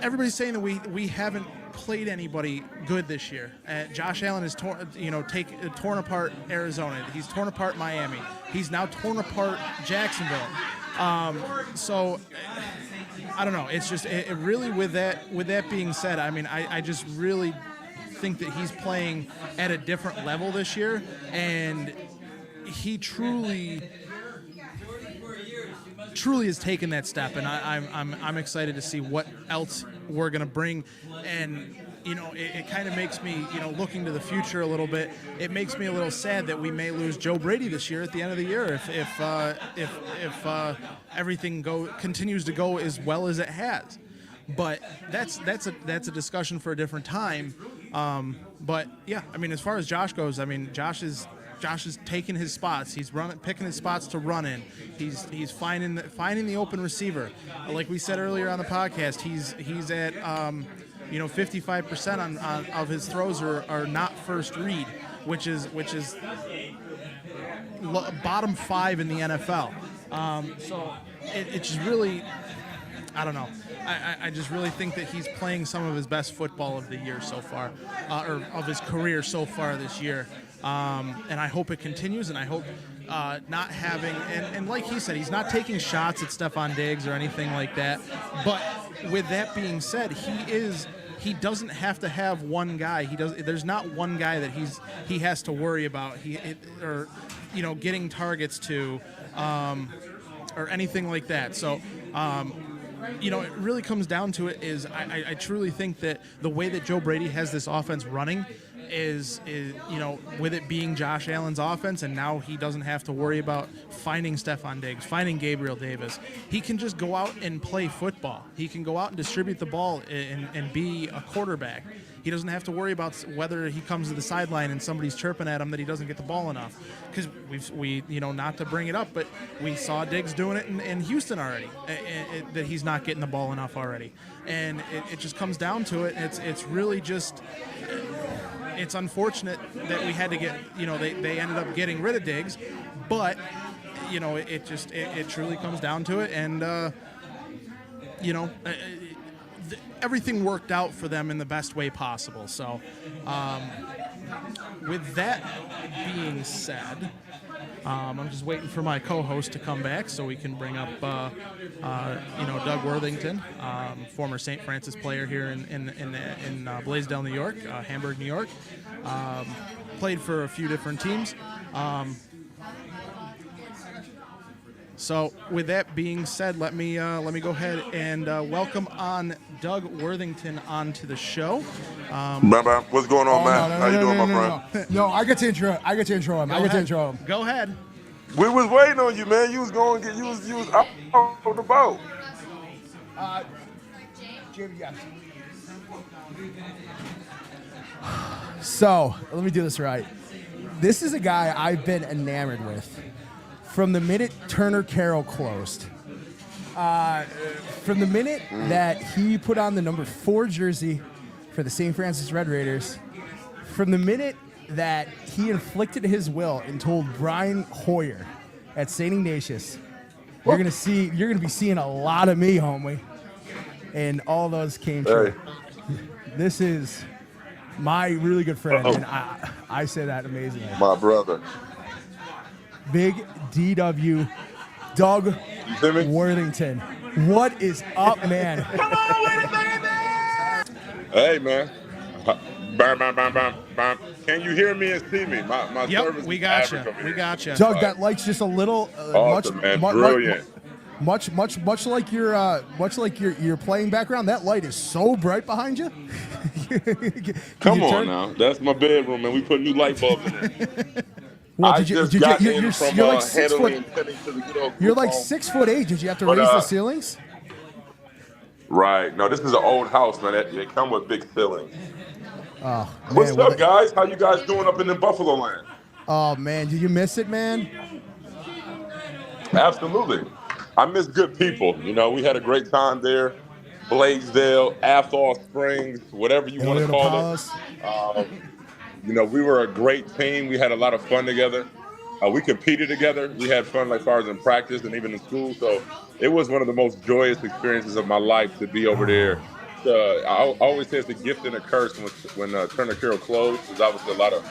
Everybody's saying that we haven't played anybody good this year. Josh Allen has torn apart Arizona. He's torn apart Miami. He's now torn apart Jacksonville. So I don't know. It's just it really with that being said, I mean, I just really think that he's playing at a different level this year, and he truly has taken that step, and I'm excited to see what else we're gonna bring. And it kind of makes me, looking to the future a little bit, it makes me a little sad that we may lose Joe Brady this year at the end of the year if everything continues to go as well as it has. But that's a discussion for a different time. But yeah, I mean, as far as Josh goes, I mean, Josh is taking his spots. He's picking his spots to run in. He's finding the open receiver. Like we said earlier on the podcast, he's at 55% of his throws are not first read, which is bottom 5 in the NFL. So it just really, I don't know. I just really think that he's playing some of his best football of the year so far, or of his career so far this year. And I hope it continues, and I hope not having, and like he said, he's not taking shots at Stephon Diggs or anything like that. But with that being said, he doesn't have to have one guy. There's not one guy that he has to worry about. Getting targets to, or anything like that. So. It really comes down to it is I truly think that the way that Joe Brady has this offense running is with it being Josh Allen's offense, and now he doesn't have to worry about finding Stephon Diggs, finding Gabriel Davis. He can just go out and play football. He can go out and distribute the ball and be a quarterback. He doesn't have to worry about whether he comes to the sideline and somebody's chirping at him that he doesn't get the ball enough. Because we not to bring it up, but we saw Diggs doing it in Houston already, that he's not getting the ball enough already. And it just comes down to it. It's really just, it's unfortunate that we had to get, they ended up getting rid of Diggs, but, it truly comes down to it. And, everything worked out for them in the best way possible. So, with that being said, I'm just waiting for my co-host to come back so we can bring up, Doug Worthington, former St. Francis player here in Blaisdell, New York, Hamburg, New York. Played for a few different teams. So with that being said, let me go ahead and welcome on Doug Worthington onto the show. What's going on, man? How you doing, my friend? No, I get to intro him. Go ahead. We was waiting on you, man. You was going to get you was out on the boat. Jamie, yes. So let me do this right. This is a guy I've been enamored with. From the minute Turner Carroll closed, from the minute that he put on the number 4 jersey for the St. Francis Red Raiders, from the minute that he inflicted his will and told Brian Hoyer at St. Ignatius, you're gonna be seeing a lot of me, homie, and all those came true. Hey. This is my really good friend, and I say that amazingly. My brother. Big DW, Doug Worthington. What is up, man? Come on with it, baby! Hey, man. Bam, bam, bam, bam, bam. Can you hear me and see me? My Yep, service we is got you. average over We here. got you. Doug, that light's just a little Awesome, man. Brilliant. Much like your playing background. That light is so bright behind you. Come on now, that's my bedroom, man. We put new light bulbs in there. Well, You're like 6 foot. and tending to the good old You're like home. 6'8". Did you have to raise the ceilings? Right. No, this is an old house, man. They come with big ceilings. Oh, man, What's up, guys? How you guys doing up in the Buffalo land? Oh man, did you miss it, man? Absolutely. I miss good people. You know, we had a great time there. Blaisdell, Athol Springs, whatever you want to call it. You know, we were a great team. We had a lot of fun together. We competed together. We had fun, like far as in practice and even in school. So it was one of the most joyous experiences of my life to be over there. I always say it's a gift and a curse when Turner Carroll closed, because obviously a lot of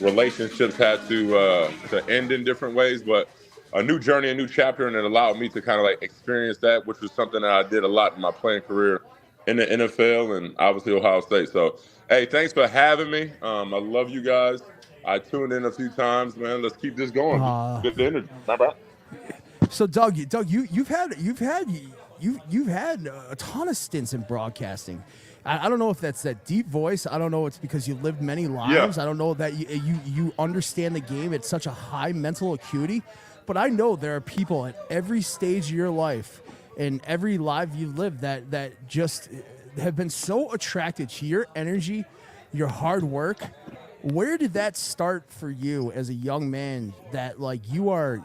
relationships had to end in different ways. But a new journey, a new chapter, and it allowed me to kind of like experience that, which was something that I did a lot in my playing career in the NFL and obviously Ohio State. So, hey, thanks for having me. I love you guys. I tuned in a few times, man. Let's keep this going. Good energy. Bye-bye. So, Doug, you've had a ton of stints in broadcasting. I don't know if that's that deep voice. I don't know if it's because you lived many lives. Yeah. I don't know that you understand the game at such a high mental acuity. But I know there are people at every stage of your life and every life you've lived that just have been so attracted to your energy, your hard work. Where did that start for you as a young man? That like you are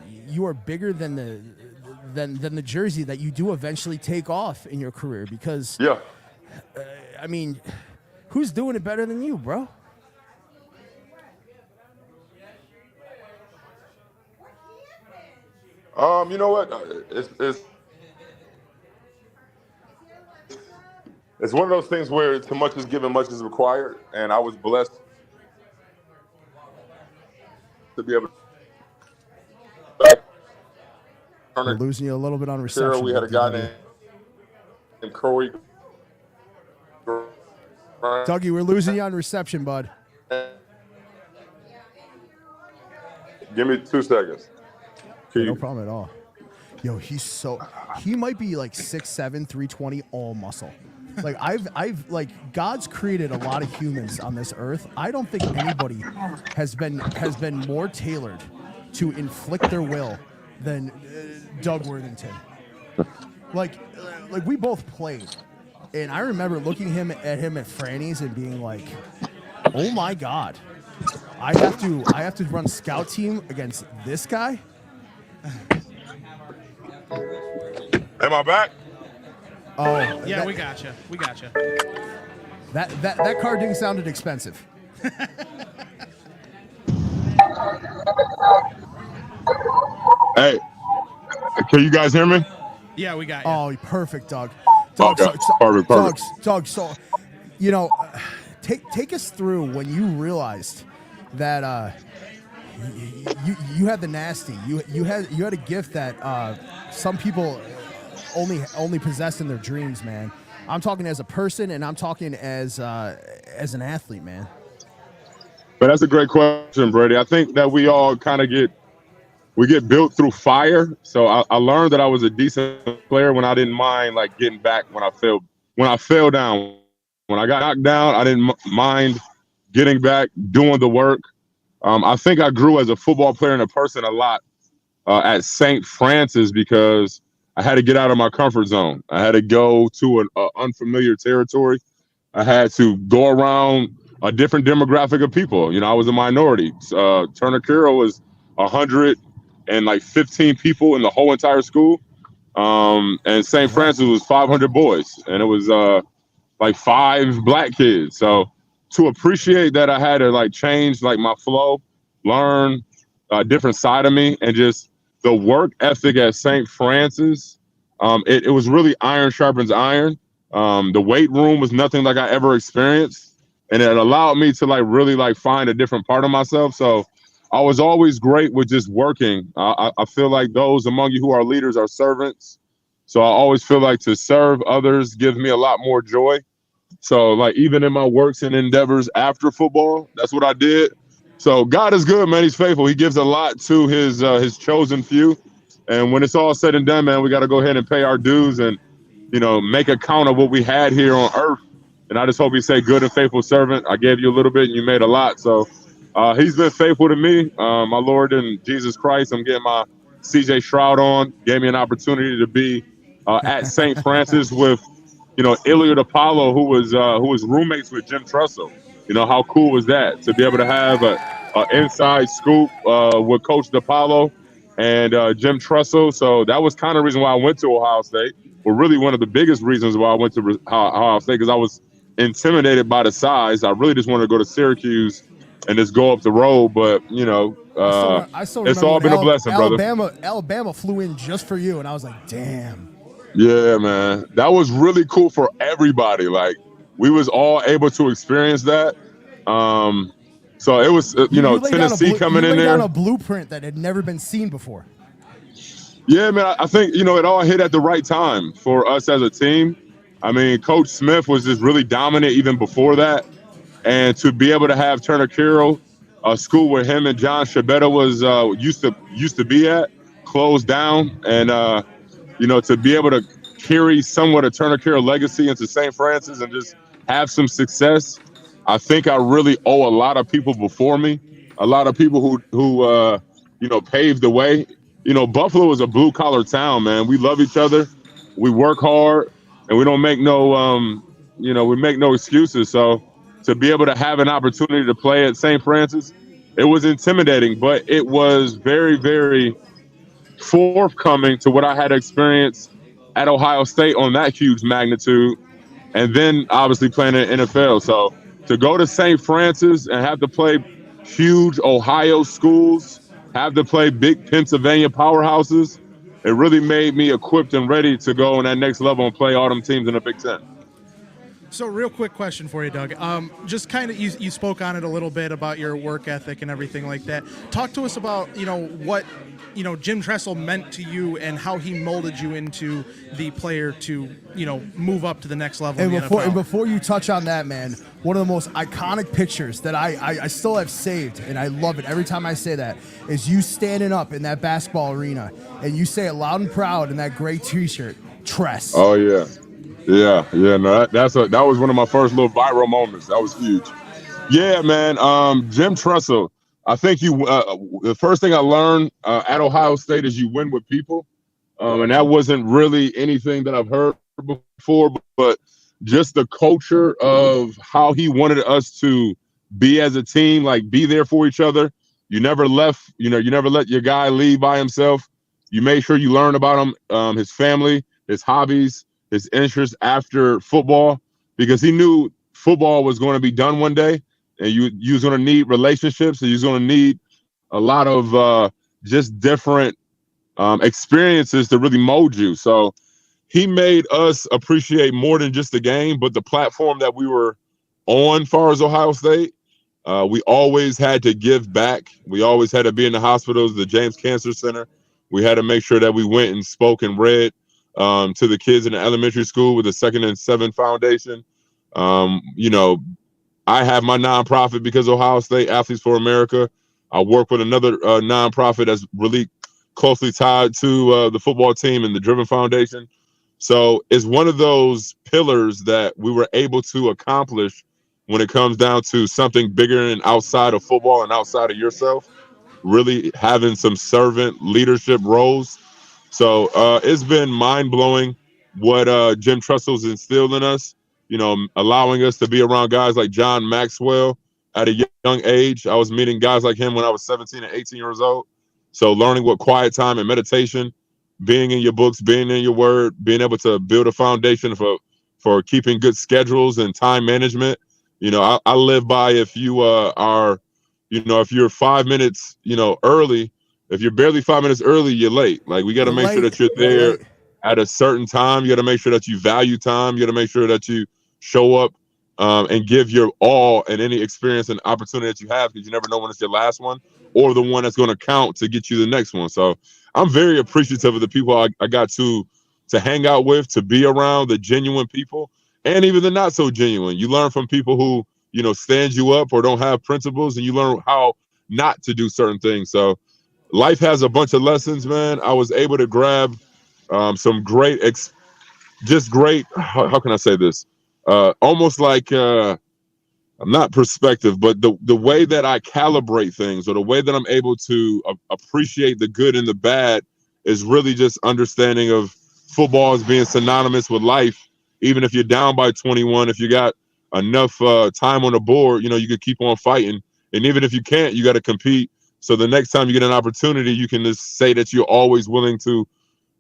bigger than the jersey that you do eventually take off in your career? Because I mean, who's doing it better than you, bro? You know what? It's one of those things where too much is given, much is required, and I was blessed to be able to. We're losing you a little bit on reception. We had a guy named Corey. Dougie, we're losing you on reception, bud. Give me 2 seconds. No problem at all. Yo, he might be like 6'7", 320, all muscle. Like I've like God's created a lot of humans on this earth. I don't think anybody has been more tailored to inflict their will than Doug Worthington. Like we both played, and I remember looking at him at Franny's and being like, "Oh my God, I have to run scout team against this guy." Am I back? Oh yeah, we got you. We got you. That car ding sounded expensive. Hey, can you guys hear me? Yeah, we got you. Oh, perfect, Doug. Okay, perfect. Doug, so you know, take us through when you realized that you had the nasty. You had a gift that some people only possess in their dreams, man. I'm talking as a person, and I'm talking as an athlete, man. But that's a great question, Brady. I think that we all kind of get built through fire. So I learned that I was a decent player when I didn't mind like getting back when I fell down. When I got knocked down, I didn't mind getting back, doing the work. I think I grew as a football player and a person a lot at St. Francis because I had to get out of my comfort zone. I had to go to an unfamiliar territory. I had to go around a different demographic of people. You know, I was a minority. Turner Carroll was 115 people in the whole entire school. And St. Francis was 500 boys. And it was like 5 black kids. So to appreciate that, I had to like change like my flow, learn a different side of me, and just the work ethic at St. Francis. It was really iron sharpens iron. The weight room was nothing like I ever experienced, and it allowed me to like really like find a different part of myself. So I was always great with just working. I feel like those among you who are leaders are servants. So I always feel like to serve others gives me a lot more joy. So like even in my works and endeavors after football, that's what I did. So God is good, man. He's faithful. He gives a lot to his chosen few. And when it's all said and done, man, we got to go ahead and pay our dues and, make account of what we had here on earth. And I just hope he say, good and faithful servant. I gave you a little bit and you made a lot. So he's been faithful to me. My Lord and Jesus Christ, I'm getting my CJ Shroud on, gave me an opportunity to be at St. Francis with, Ilya DiPaolo, who was roommates with Jim Tressel. How cool was that to be able to have an inside scoop with Coach DiPaolo and Jim Tressel? So that was kind of the reason why I went to Ohio State. Well, really one of the biggest reasons why I went to Ohio State, because I was intimidated by the size. I really just wanted to go to Syracuse and just go up the road. But, I still it's all been a blessing, brother. Alabama flew in just for you, and I was like, damn. Yeah, man. That was really cool for everybody. Like, we was all able to experience that. So it was, Tennessee coming in there. You laid down a blueprint that had never been seen before. Yeah, man. I think, it all hit at the right time for us as a team. I mean, Coach Smith was just really dominant even before that. And to be able to have Turner Carroll, a school where him and John Shabetta was used to be at, closed down. And, to be able to carry somewhat a Turner Carroll legacy into St. Francis and just have some success, I think I really owe a lot of people before me, a lot of people who paved the way. Buffalo is a blue-collar town, man. We love each other. We work hard, and we don't make we make no excuses. So to be able to have an opportunity to play at St. Francis, it was intimidating, but it was very, very forthcoming to what I had experienced at Ohio State on that huge magnitude, and then obviously playing in the NFL. So to go to St. Francis and have to play huge Ohio schools, have to play big Pennsylvania powerhouses, it really made me equipped and ready to go on that next level and play all them teams in the Big Ten. So real quick question for you, Doug. Just kind of, you spoke on it a little bit about your work ethic and everything like that. Talk to us about, what, Jim Tressel meant to you and how he molded you into the player to, move up to the next level in the NFL. And before you touch on that, man, one of the most iconic pictures that I still have saved, and I love it every time I say that, is you standing up in that basketball arena, and you say it loud and proud in that gray T-shirt, Tress. Oh, yeah. Yeah. No, that was one of my first little viral moments. That was huge. Yeah, man. Jim Tressel. I think the first thing I learned at Ohio State is you win with people, and that wasn't really anything that I've heard before. But just the culture of how he wanted us to be as a team, like be there for each other. You never left. You never let your guy leave by himself. You made sure you learn about him, his family, his hobbies, his interests after football, because he knew football was going to be done one day, and you was going to need relationships, and you was going to need a lot of just different experiences to really mold you. So he made us appreciate more than just the game, but the platform that we were on, far as Ohio State. We always had to give back. We always had to be in the hospitals, the James Cancer Center. We had to make sure that we went and spoke and read to the kids in the elementary school with the 2nd and 7 Foundation. I have my nonprofit because Ohio State, Athletes for America. I work with another nonprofit that's really closely tied to the football team and the Driven Foundation. So it's one of those pillars that we were able to accomplish when it comes down to something bigger and outside of football and outside of yourself, really having some servant leadership roles. So it's been mind-blowing what Jim Tressel's instilled in us, allowing us to be around guys like John Maxwell at a young age. I was meeting guys like him when I was 17 and 18 years old. So learning what quiet time and meditation, being in your books, being in your word, being able to build a foundation for keeping good schedules and time management. I live by, if you if you're 5 minutes, early, if you're barely 5 minutes early, you're late. Like, we got to make sure that you're there at a certain time. You got to make sure that you value time. You got to make sure that you show up and give your all and any experience and opportunity that you have, because you never know when it's your last one or the one that's going to count to get you the next one. So I'm very appreciative of the people I got to hang out with, to be around, the genuine people, and even the not so genuine. You learn from people who, stand you up or don't have principles, and you learn how not to do certain things. So life has a bunch of lessons, man. I was able to grab some great, great. How can I say this? Almost like not perspective, but the way that I calibrate things, or the way that I'm able to appreciate the good and the bad, is really just understanding of football as being synonymous with life. Even if you're down by 21, if you got enough time on the board, you could keep on fighting. And even if you can't, you got to compete. So the next time you get an opportunity, you can just say that you're always willing to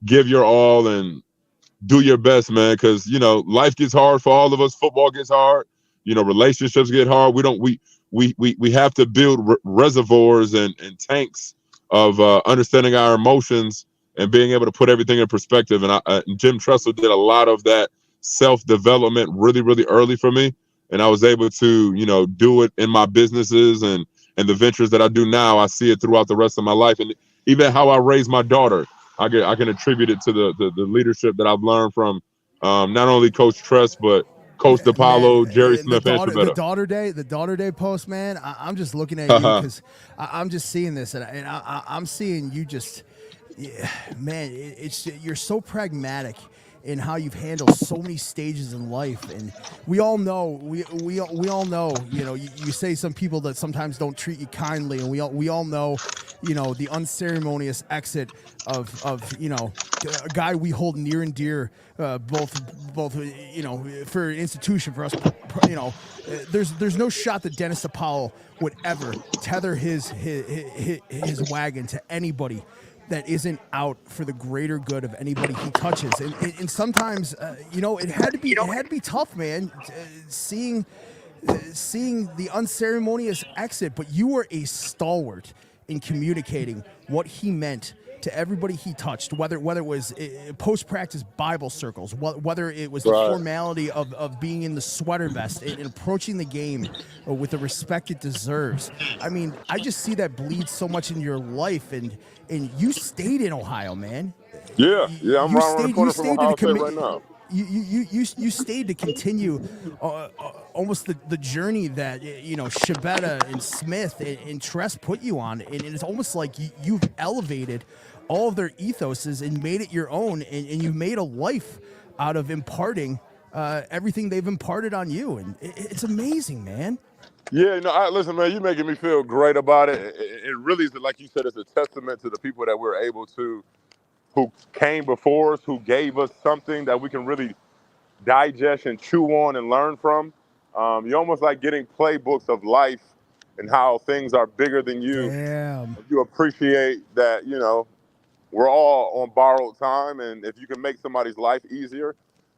give your all and do your best, man. Because life gets hard for all of us. Football gets hard. Relationships get hard. We have to build reservoirs and tanks of understanding our emotions and being able to put everything in perspective. And Jim Tressel did a lot of that self-development really, really early for me. And I was able to, do it in my businesses and the ventures that I do now. I see it throughout the rest of my life. And even how I raise my daughter, I can attribute it to the leadership that I've learned from not only Coach Tress, but Coach DiPaolos, Jerry Smith, and the daughter day post, man. I'm just looking at you because I'm just seeing this, and I'm seeing you just, man. You're so pragmatic in how you've handled so many stages in life, and we all know, we all know. You say some people that sometimes don't treat you kindly, and we all know, the unceremonious exit of a guy we hold near and dear, both for an institution, for us, there's no shot that Dennis DiPaolo would ever tether his wagon to anybody that isn't out for the greater good of anybody he touches, and sometimes it had to be tough, man, seeing the unceremonious exit. But you were a stalwart in communicating what he meant to everybody he touched, whether it was post-practice Bible circles, whether it was the formality of being in the sweater vest and approaching the game with the respect it deserves. I mean, I just see that bleed so much in your life, and you stayed in Ohio, man. Yeah, I'm right around the corner from Ohio State right now. You stayed to continue almost the journey that Shabetta and Smith and Tress put you on, and it's almost like you've elevated all of their ethoses and made it your own, and you made a life out of imparting everything they've imparted on you, and it's amazing, man. Yeah, listen, man, you're making me feel great about it. It really is, like you said, it's a testament to the people that we're able to, who came before us, who gave us something that we can really digest and chew on and learn from. You're almost like getting playbooks of life and how things are bigger than you. Damn. You appreciate that, we're all on borrowed time, and if you can make somebody's life easier,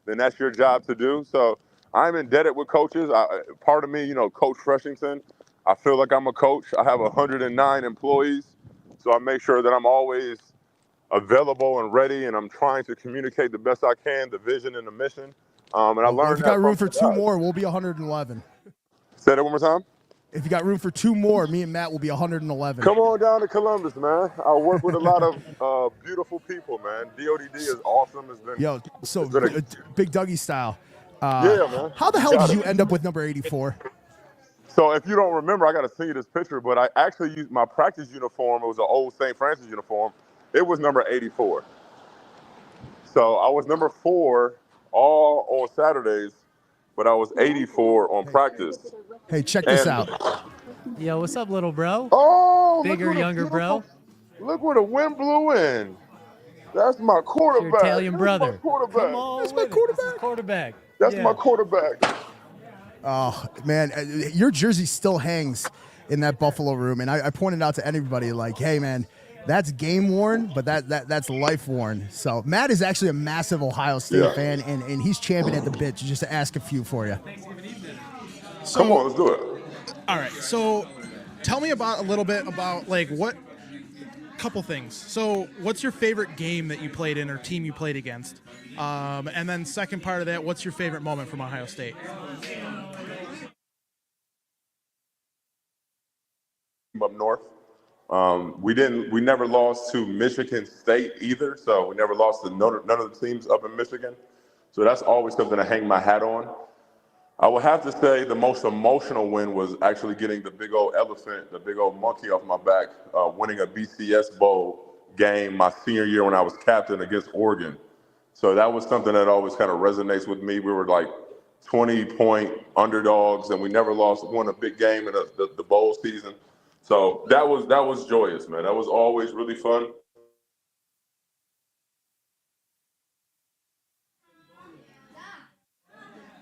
then that's your job to do. So I'm indebted with coaches. Part of me, Coach Freshington, I feel like I'm a coach. I have 109 employees, so I make sure that I'm always available and ready, and I'm trying to communicate the best I can, the vision and the mission. And I learned if you got room for two more, we'll be 111. Say that one more time. If you got room for two more, me and Matt will be 111. Come on down to Columbus, man. I work with a lot of beautiful people, man. DODD is awesome. It's been Big Dougie style. Yeah, man. How the hell did you end up with number 84? So if you don't remember, I got to send you this picture, but I actually used my practice uniform. It was an old St. Francis uniform. It was number 84. So I was number 4 all on Saturdays, but I was 84 on practice. Hey, check this out. Yo, what's up, little bro? Oh, bigger, younger bro. Look where the wind blew in. That's my quarterback. Your Italian brother. My quarterback. Come on, that's my quarterback. That's quarterback. That's my quarterback. Oh, man, your jersey still hangs in that Buffalo room, and I pointed out to anybody, like, hey, man, that's game worn, but that's life worn. So Matt is actually a massive Ohio State fan, and he's champing at the bit just to ask a few for you. So, come on, let's do it. All right, so tell me a little bit about couple things. So what's your favorite game that you played in or team you played against? And then second part of that, what's your favorite moment from Ohio State? Up north. We never lost to Michigan State either, so we never lost to none of the teams up in Michigan. So that's always something to hang my hat on. I would have to say the most emotional win was actually getting the big old elephant, the big old monkey off my back, winning a BCS Bowl game my senior year when I was captain against Oregon. So that was something that always kind of resonates with me. We were like 20-point underdogs, and we never won a big game in the bowl season. So that was joyous, man. That was always really fun.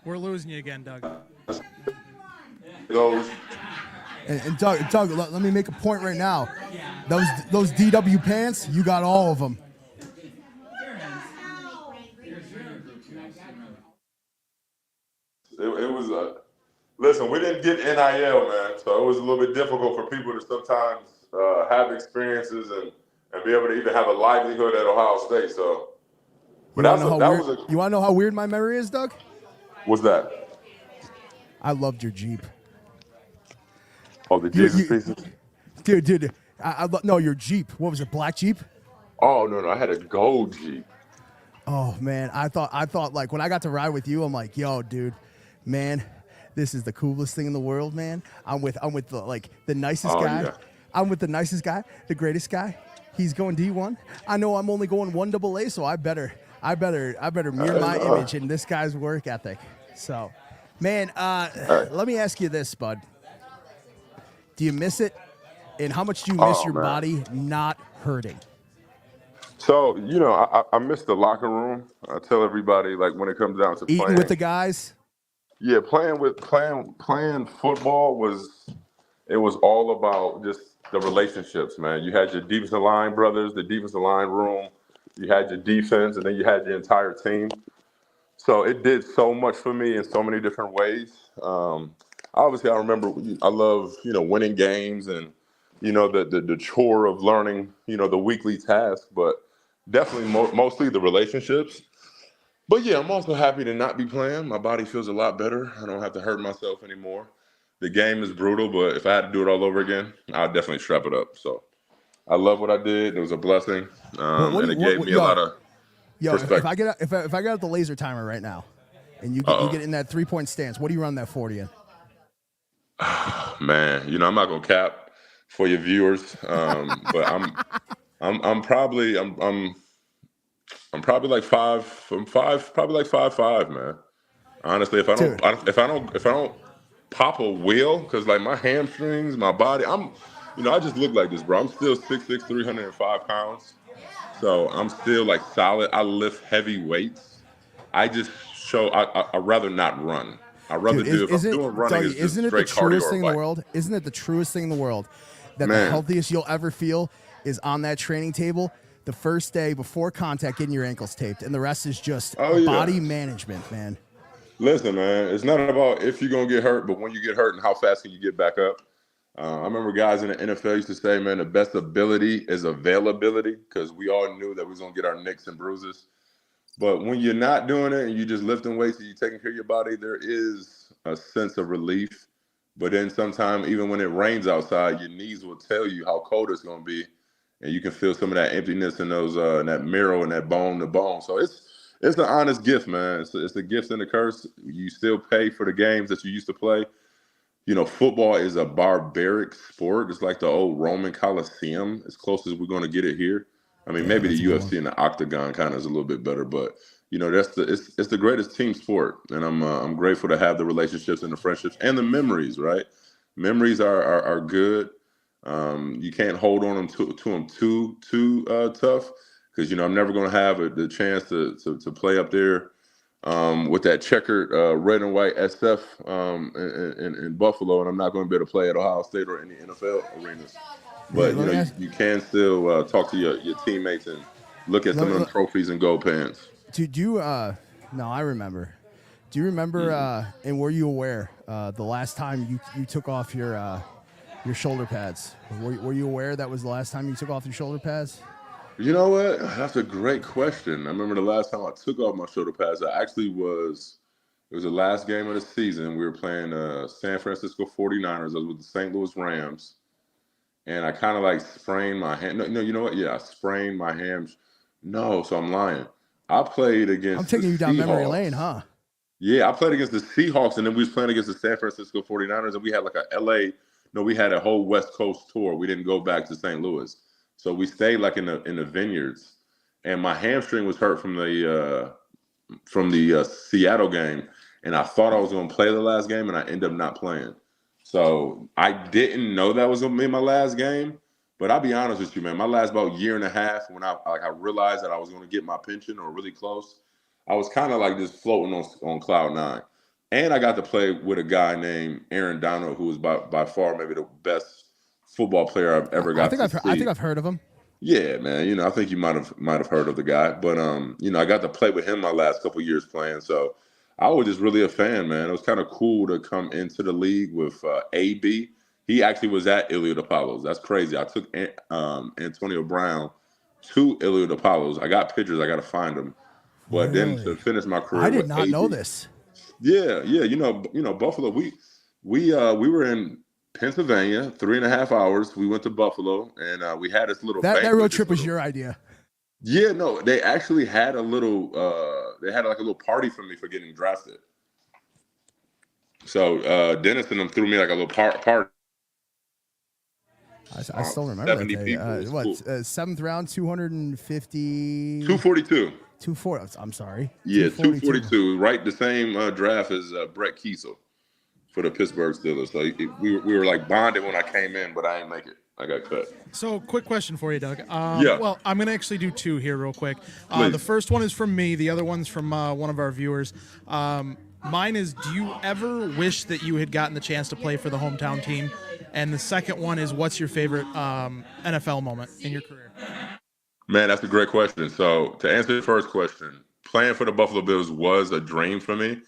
We're losing you again, Doug. Those And Doug, let me make a point right now. Those DW pants, you got all of them. It was listen, we didn't get NIL, man, so it was a little bit difficult for people to sometimes have experiences and be able to even have a livelihood at Ohio State. So, but You want to know how weird my memory is, Doug? What's that? I loved your Jeep. Oh, the Jesus pieces? Dude, no, your Jeep. What was it, black Jeep? Oh, no, I had a gold Jeep. Oh, man, I thought like when I got to ride with you, I'm like, yo, dude, man, this is the coolest thing in the world, man. I'm with the nicest guy. Yeah. I'm with the nicest guy, the greatest guy. He's going D1. I know I'm only going 1AA, so I better mirror my image in this guy's work ethic. So, man, let me ask you this, bud. Do you miss it? And how much do you miss your body not hurting? So, I miss the locker room. I tell everybody, like, when it comes down to Eating playing with the guys? Yeah, playing football was all about just the relationships, man. You had your defensive line brothers, the defensive line room, you had your defense, and then you had your entire team. So it did so much for me in so many different ways. Obviously, I love, winning games and, the chore of learning, the weekly task, but definitely mostly the relationships. But yeah, I'm also happy to not be playing. My body feels a lot better. I don't have to hurt myself anymore. The game is brutal, but if I had to do it all over again, I'd definitely strap it up. So I love what I did. It was a blessing, and it gave me a lot of perspective. If I get out the laser timer right now, and you get in that 3-point stance, what do you run that 40 in? Man, I'm not gonna cap for your viewers, but I'm probably like 5'5", probably like 5'5", man. Honestly, if I don't pop a wheel, because like my hamstrings, my body, I just look like this, bro. I'm still 6'6", 305 pounds, so I'm still like solid. I lift heavy weights. I just I'd rather not run. I'd rather if I'm doing running, Dougie, isn't it the truest thing in the world? Isn't it the truest thing in the world that the healthiest you'll ever feel is on that training table the first day before contact, getting your ankles taped, and the rest is just body management, man. Listen, man, it's not about if you're going to get hurt, but when you get hurt and how fast can you get back up. I remember guys in the NFL used to say, man, the best ability is availability, because we all knew that we was going to get our nicks and bruises. But when you're not doing it and you're just lifting weights and you're taking care of your body, there is a sense of relief. But then sometimes, even when it rains outside, your knees will tell you how cold it's going to be. And you can feel some of that emptiness in those, in that marrow and that bone to bone. So it's an honest gift, man. It's a gift and a curse. You still pay for the games that you used to play. Football is a barbaric sport. It's like the old Roman Coliseum, as close as we're going to get it here. I mean, maybe the UFC and the Octagon kind of is a little bit better, but it's the greatest team sport, and I'm grateful to have the relationships and the friendships and the memories. Right, memories are good. You can't hold on to them too tough, because I'm never going to have the chance to play up there with that checkered red and white SF in Buffalo, and I'm not going to be able to play at Ohio State or any NFL arenas. But you can still talk to your teammates and look at some of them trophies and gold pans. No, I remember. Do you remember? And were you aware the last time you took off your shoulder pads? Were you aware that was the last time you took off your shoulder pads? You know what? That's a great question. I remember the last time I took off my shoulder pads. It was the last game of the season. We were playing San Francisco 49ers. I was with the St. Louis Rams. And I kind of like sprained my hand. No, you know what? Yeah, I sprained my ham. No, so I'm lying. I played against. I'm taking you down memory lane, huh? Yeah, I played against the Seahawks, and then we was playing against the San Francisco 49ers, and we had like we had a whole West Coast tour. We didn't go back to St. Louis. So we stayed like in the vineyards. And my hamstring was hurt from the Seattle game, and I thought I was going to play the last game, and I ended up not playing. So I didn't know that was going to be my last game. But I'll be honest with you, man. My last about year and a half, when I realized that I was going to get my pension or really close, I was kind of like just floating on cloud nine. And I got to play with a guy named Aaron Donald, who was by far maybe the best football player I've ever got to see. I think I've heard of him. Yeah, man. I think you might have heard of the guy, but I got to play with him my last couple of years playing, so I was just really a fan, man. It was kind of cool to come into the league with AB. He actually was at DiPaolos. That's crazy. I took Antonio Brown to DiPaolos. I got pictures. I got to find them, but Really? then to finish my career, I did with not AB, know this. Yeah. Buffalo. We were in Pennsylvania, 3.5 hours. We went to Buffalo, and we had this little That road trip was your idea. Yeah, no, they actually had a little. They had like a little party for me for getting drafted. So Dennis and them threw me like a little party. I still remember 70 that day. people. It was cool. Seventh round, 250. 242. 240. I'm sorry. Yeah, 242. Right, the same draft as Brett Kiesel for the Pittsburgh Steelers. So we were like bonded when I came in, but I didn't make it. I got cut. So, quick question for you, Doug. Yeah. Well, I'm going to actually do two here real quick. Please. The first one is from me. The other one's from one of our viewers. Mine is, do you ever wish that you had gotten the chance to play for the hometown team? And the second one is, what's your favorite NFL moment in your career? Man, that's a great question. So to answer the first question, playing for the Buffalo Bills was a dream for me.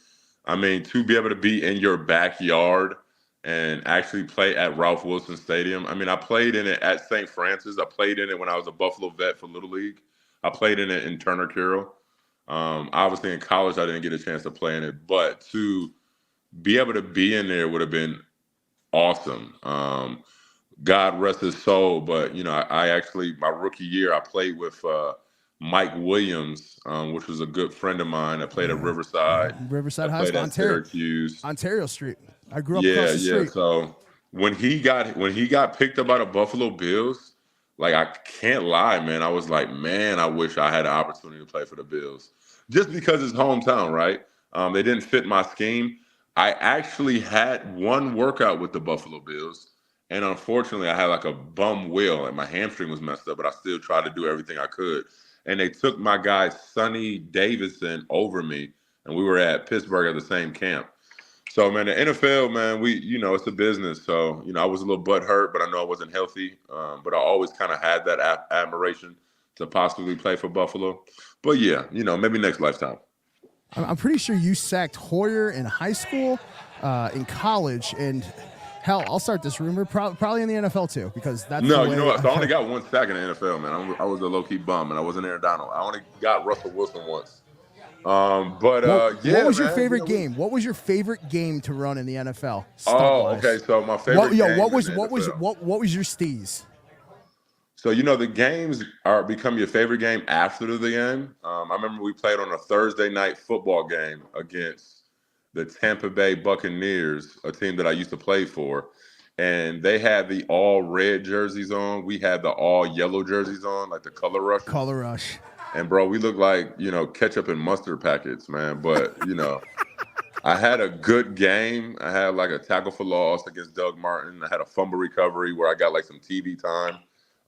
I mean, to be able to be in your backyard and actually play at Ralph Wilson Stadium. I mean, I played in it at St. Francis. I played in it when I was a Buffalo vet for Little League. I played in it in Turner Carroll. Obviously, in college, I didn't get a chance to play in it. But to be able to be in there would have been awesome. God rest his soul. But, I actually, my rookie year, I played with Mike Williams, which was a good friend of mine. I played at Riverside. Riverside I High School, Syracuse. Ontario Street. I grew up across the street. So when he got picked up by the Buffalo Bills, like I can't lie, man. I was like, man, I wish I had an opportunity to play for the Bills. Just because it's hometown, right? They didn't fit my scheme. I actually had one workout with the Buffalo Bills, and unfortunately, I had like a bum wheel, and my hamstring was messed up, but I still tried to do everything I could. And they took my guy Sonny Davidson over me, and we were at Pittsburgh at the same camp. So, man, the NFL, man, it's a business. So, I was a little butthurt, but I know I wasn't healthy. But I always kind of had that admiration to possibly play for Buffalo. But, yeah, maybe next lifetime. I'm pretty sure you sacked Hoyer in high school, in college, and hell, I'll start this rumor, probably in the NFL too, because that's No, you know what? So I only got one sack in the NFL, man. I was a low-key bum, and I wasn't Aaron Donald. I only got Russell Wilson once. What was your favorite game? What was your favorite game to run in the NFL? Okay. So my favorite. What was your steez? So the games become your favorite game after the game. I remember we played on a Thursday night football game against the Tampa Bay Buccaneers, a team that I used to play for, and they had the all red jerseys on. We had the all yellow jerseys on, like the Color Rush. Color Rush. And, bro, we look like, ketchup and mustard packets, man. But, I had a good game. I had, like, a tackle for loss against Doug Martin. I had a fumble recovery where I got, like, some TV time.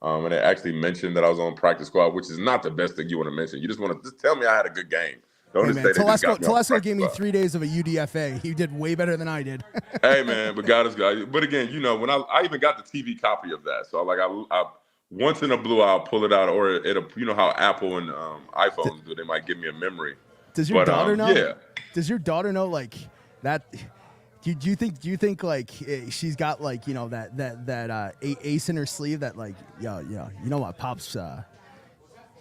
And they actually mentioned that I was on practice squad, which is not the best thing you want to mention. You just want to tell me I had a good game. Don't just say they just got me on Telesco practice gave me squad. 3 days of a UDFA. He did way better than I did. Hey, man, but God is God. But, again, when I even got the TV copy of that. So, like, I once in a blue, I'll pull it out, or it'll, how Apple and iPhones do. They might give me a memory. Does your daughter know? Yeah. Does your daughter know like that? Do you think like she's got like that ace in her sleeve that like what Pop's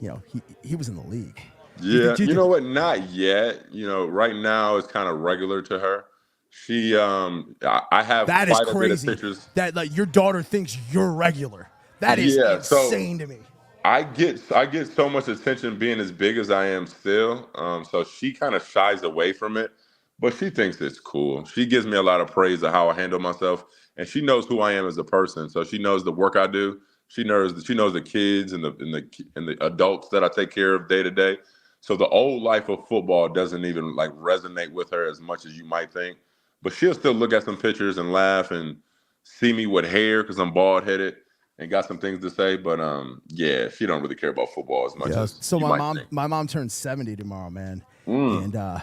he was in the league. Yeah, you know what? Not yet. Right now it's kind of regular to her. She I have that is quite a bit of crazy. pictures. That like your daughter thinks you're regular. That is insane to me. I get so much attention being as big as I am still. So she kind of shies away from it. but she thinks it's cool. She gives me a lot of praise of how I handle myself, and she knows who I am as a person. So she knows the work I do. She knows the kids and the adults that I take care of day to day. So the old life of football doesn't even like resonate with her as much as you might think. But she'll still look at some pictures and laugh and see me with hair because I'm bald headed and got some things to say. But yeah, she don't really care about football as much as so you might think. my mom turns 70 tomorrow, man, and God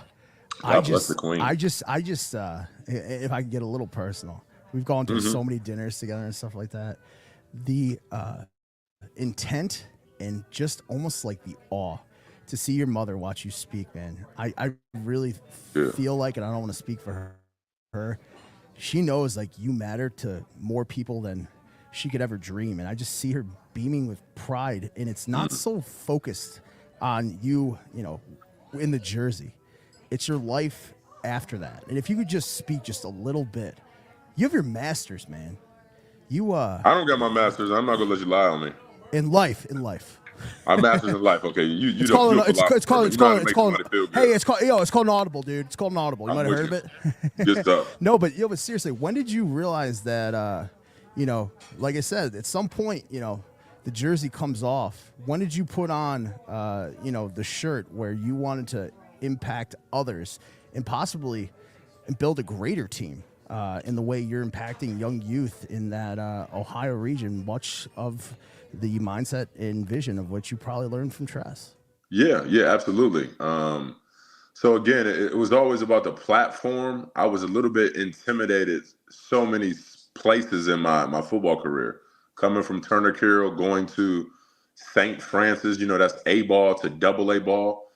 bless the queen. I just if I can get a little personal, we've gone to so many dinners together and stuff like that. The intent and just almost like the awe to see your mother watch you speak, man. I really feel like, and I don't want to speak for her, she knows like you matter to more people than she could ever dream. And I just see her beaming with pride, and it's not so focused on you, in the jersey. It's your life after that. And if you could just speak just a little bit, you have your master's, man. I don't got my master's. I'm not gonna let you lie on me. In life. I'm master's in life. Okay, It's called an audible, dude. It's called an audible. You might have heard of it. Good stuff. No, but seriously, when did you realize that? Like I said, at some point, the jersey comes off. When did you put on, the shirt where you wanted to impact others and possibly build a greater team? In the way you're impacting young youth in that Ohio region, much of the mindset and vision of what you probably learned from Tress. Yeah, absolutely. So again, it was always about the platform. I was a little bit intimidated so many places in my football career, coming from Turner Carroll, going to St. Francis, that's A ball to AA ball,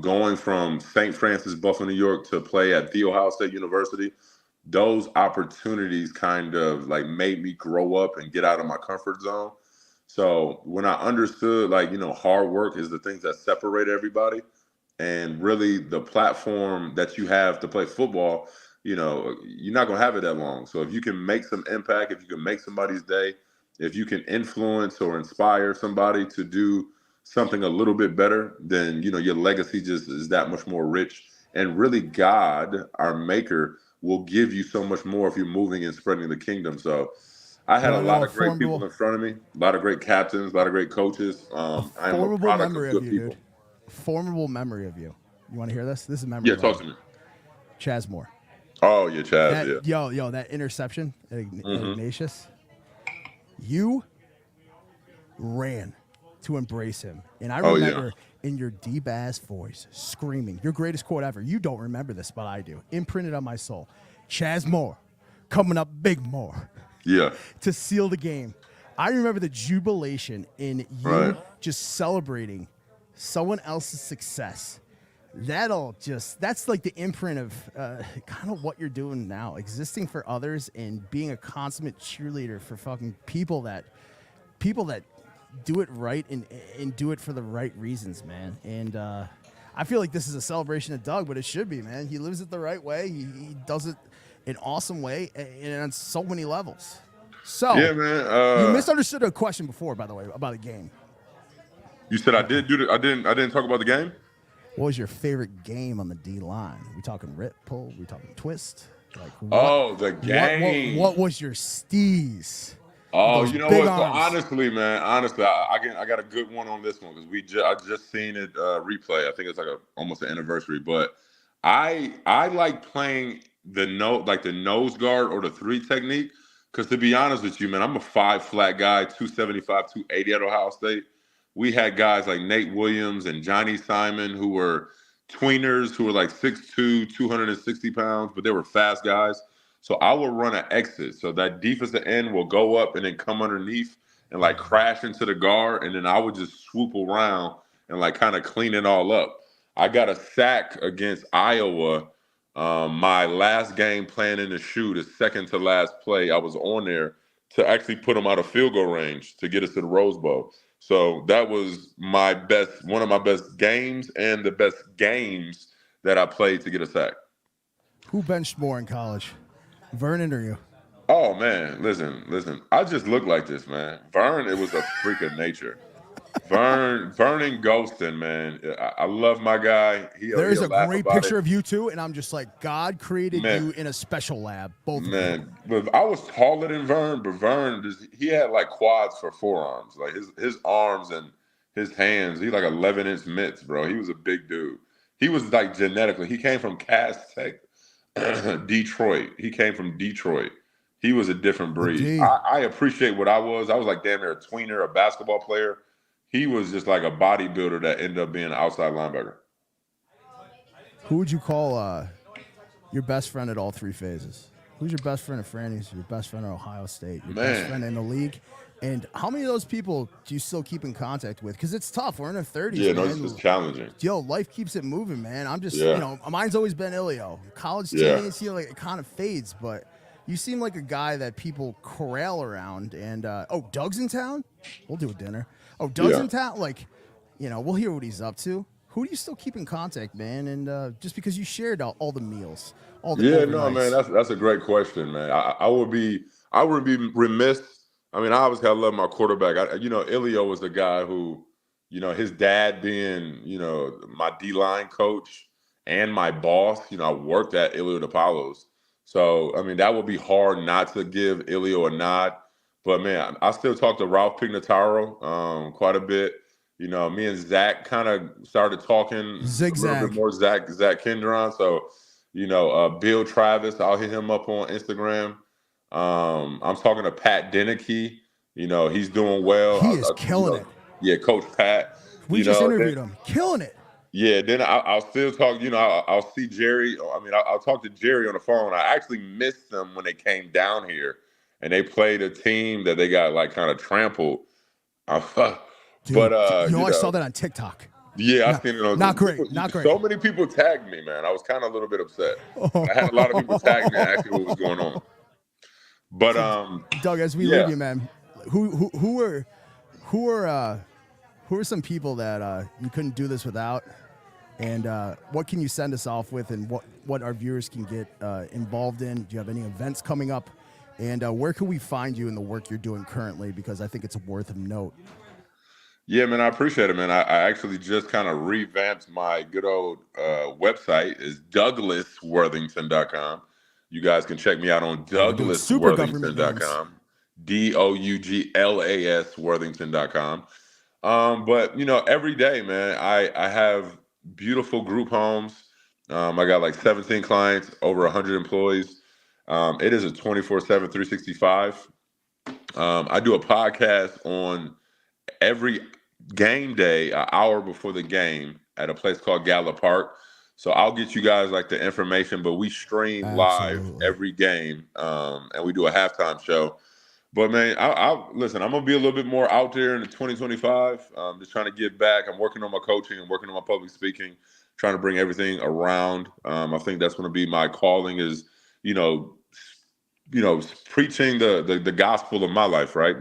going from St. Francis, Buffalo, New York to play at The Ohio State University. Those opportunities kind of like made me grow up and get out of my comfort zone. So when I understood hard work is the things that separate everybody, and really the platform that you have to play football, you're not going to have it that long. So if you can make some impact, if you can make somebody's day, if you can influence or inspire somebody to do something a little bit better, then, your legacy just is that much more rich. And really God, our maker, will give you so much more if you're moving and spreading the kingdom. So I had a lot of great people in front of me, a lot of great captains, a lot of great coaches. I am a product of good people. Dude. Formidable memory of you. You want to hear this? This is a memory. Yeah, talk to me. Chaz Moore. Oh, yeah, Chaz, yeah. Yo, that interception at Ignatius. You ran to embrace him. And I remember in your deep-ass voice screaming, your greatest quote ever. You don't remember this, but I do. Imprinted on my soul. Chaz Moore, coming up big more. Yeah. To seal the game. I remember the jubilation in you just celebrating someone else's success. That's like the imprint of kind of what you're doing now, existing for others and being a consummate cheerleader for fucking people that do it right and do it for the right reasons, man. And I feel like this is a celebration of Doug, but it should be, man. He lives it the right way. He does it an awesome way and on so many levels. So yeah, man. You misunderstood a question before, by the way, about a game. You said I did do I didn't talk about the game? What was your favorite game on the D line? We talking rip, pull? We talking twist? The game. What was your steez? Oh, you know what? So honestly, man, I got a good one on this one because I just seen it replay. I think it's almost an anniversary. But I like playing the nose guard or the 3 technique because to be honest with you, man, I'm a 5 flat guy, 275, 280 at Ohio State. We had guys like Nate Williams and Johnny Simon who were tweeners who were like 6'2", 260 pounds, but they were fast guys. So I will run an exit. So that defensive end will go up and then come underneath and like crash into the guard. And then I would just swoop around and like kind of clean it all up. I got a sack against Iowa. My last game playing in the shoe, the second to last play, I was on there to actually put them out of field goal range to get us to the Rose Bowl. So that was one of my best games and the best games that I played to get a sack. Who benched more in college? Vernon or you? Oh, man, listen. I just look like this, man. Vern, it was a freak of nature. Vern and Ghostin, man. I love my guy. There's he'll a laugh great about picture it. of you two, and I'm just like, God created Man. you in a special lab, both of you. Man, but I was taller than Vern, but he had like quads for forearms. Like his arms and his hands, he like 11-inch mitts, bro. He was a big dude. He was like genetically, he came from Cass Tech, Detroit. He came from Detroit. He was a different breed. I appreciate what I was. I was like damn near a tweener, a basketball player. He was just like a bodybuilder that ended up being an outside linebacker. Who would you call your best friend at all three phases? Who's your best friend at Franny's? Your best friend at Ohio State? Your best friend in the league? And how many of those people do you still keep in contact with? Because it's tough. We're in our 30s. Yeah, no, man. it's challenging. Yo, life keeps it moving, man. I'm just, you know, mine's always been Ilio. College teammates, you know, like, it kind of fades, but you seem like a guy that people corral around. And, oh, Doug's in town? We'll do a dinner. Oh, Doug's in town? Like, you know, we'll hear what he's up to. Who do you still keep in contact, man? And just because you shared all the meals, all the overnights. No, man, that's a great question, man. I would be remiss. I mean, obviously, I love my quarterback. Ilio was the guy who, you know, his dad being, you know, my D-line coach and my boss. You know, I worked at DiPaolos. So, I mean, that would be hard not to give Ilio a nod. But, man, I still talk to Ralph Pignataro quite a bit. You know, me and Zach kind of started talking a little bit more. Zach Kendron. So, you know, Bill Travis, I'll hit him up on Instagram. I'm talking to Pat Deneke. You know, he's doing well. He is killing it. Yeah, Coach Pat. We just interviewed him. Killing it. Yeah, then I'll still talk. You know, I'll see Jerry. I mean, I'll talk to Jerry on the phone. I actually missed them when they came down here, and they played a team that they got like kind of trampled. Dude, I saw that on TikTok. Yeah, I seen it on. Not great. So many people tagged me, man. I was kind of a little bit upset. I had a lot of people tag me and ask me what was going on. But Doug, as we leave you, man, who are some people that you couldn't do this without, and what can you send us off with, and what our viewers can get involved in? Do you have any events coming up, and where can we find you in the work you're doing currently? Because I think it's worth a note. Yeah, man, I appreciate it, man. I actually just kind of revamped my good old website. It's DouglasWorthington.com. You guys can check me out on DouglasWorthington.com. DOUGLAS Worthington.com. But, you know, every day, man, I have beautiful group homes. I got like 17 clients, over 100 employees. It is a 24/7, 365. I do a podcast on every game day, an hour before the game at a place called Gala Park. So I'll get you guys like the information, but we stream live every game, and we do a halftime show. But man, listen, I'm gonna be a little bit more out there in the 2025. Just trying to give back. I'm working on my coaching and working on my public speaking, trying to bring everything around. I think that's gonna be my calling is, you know, preaching the gospel of my life, right?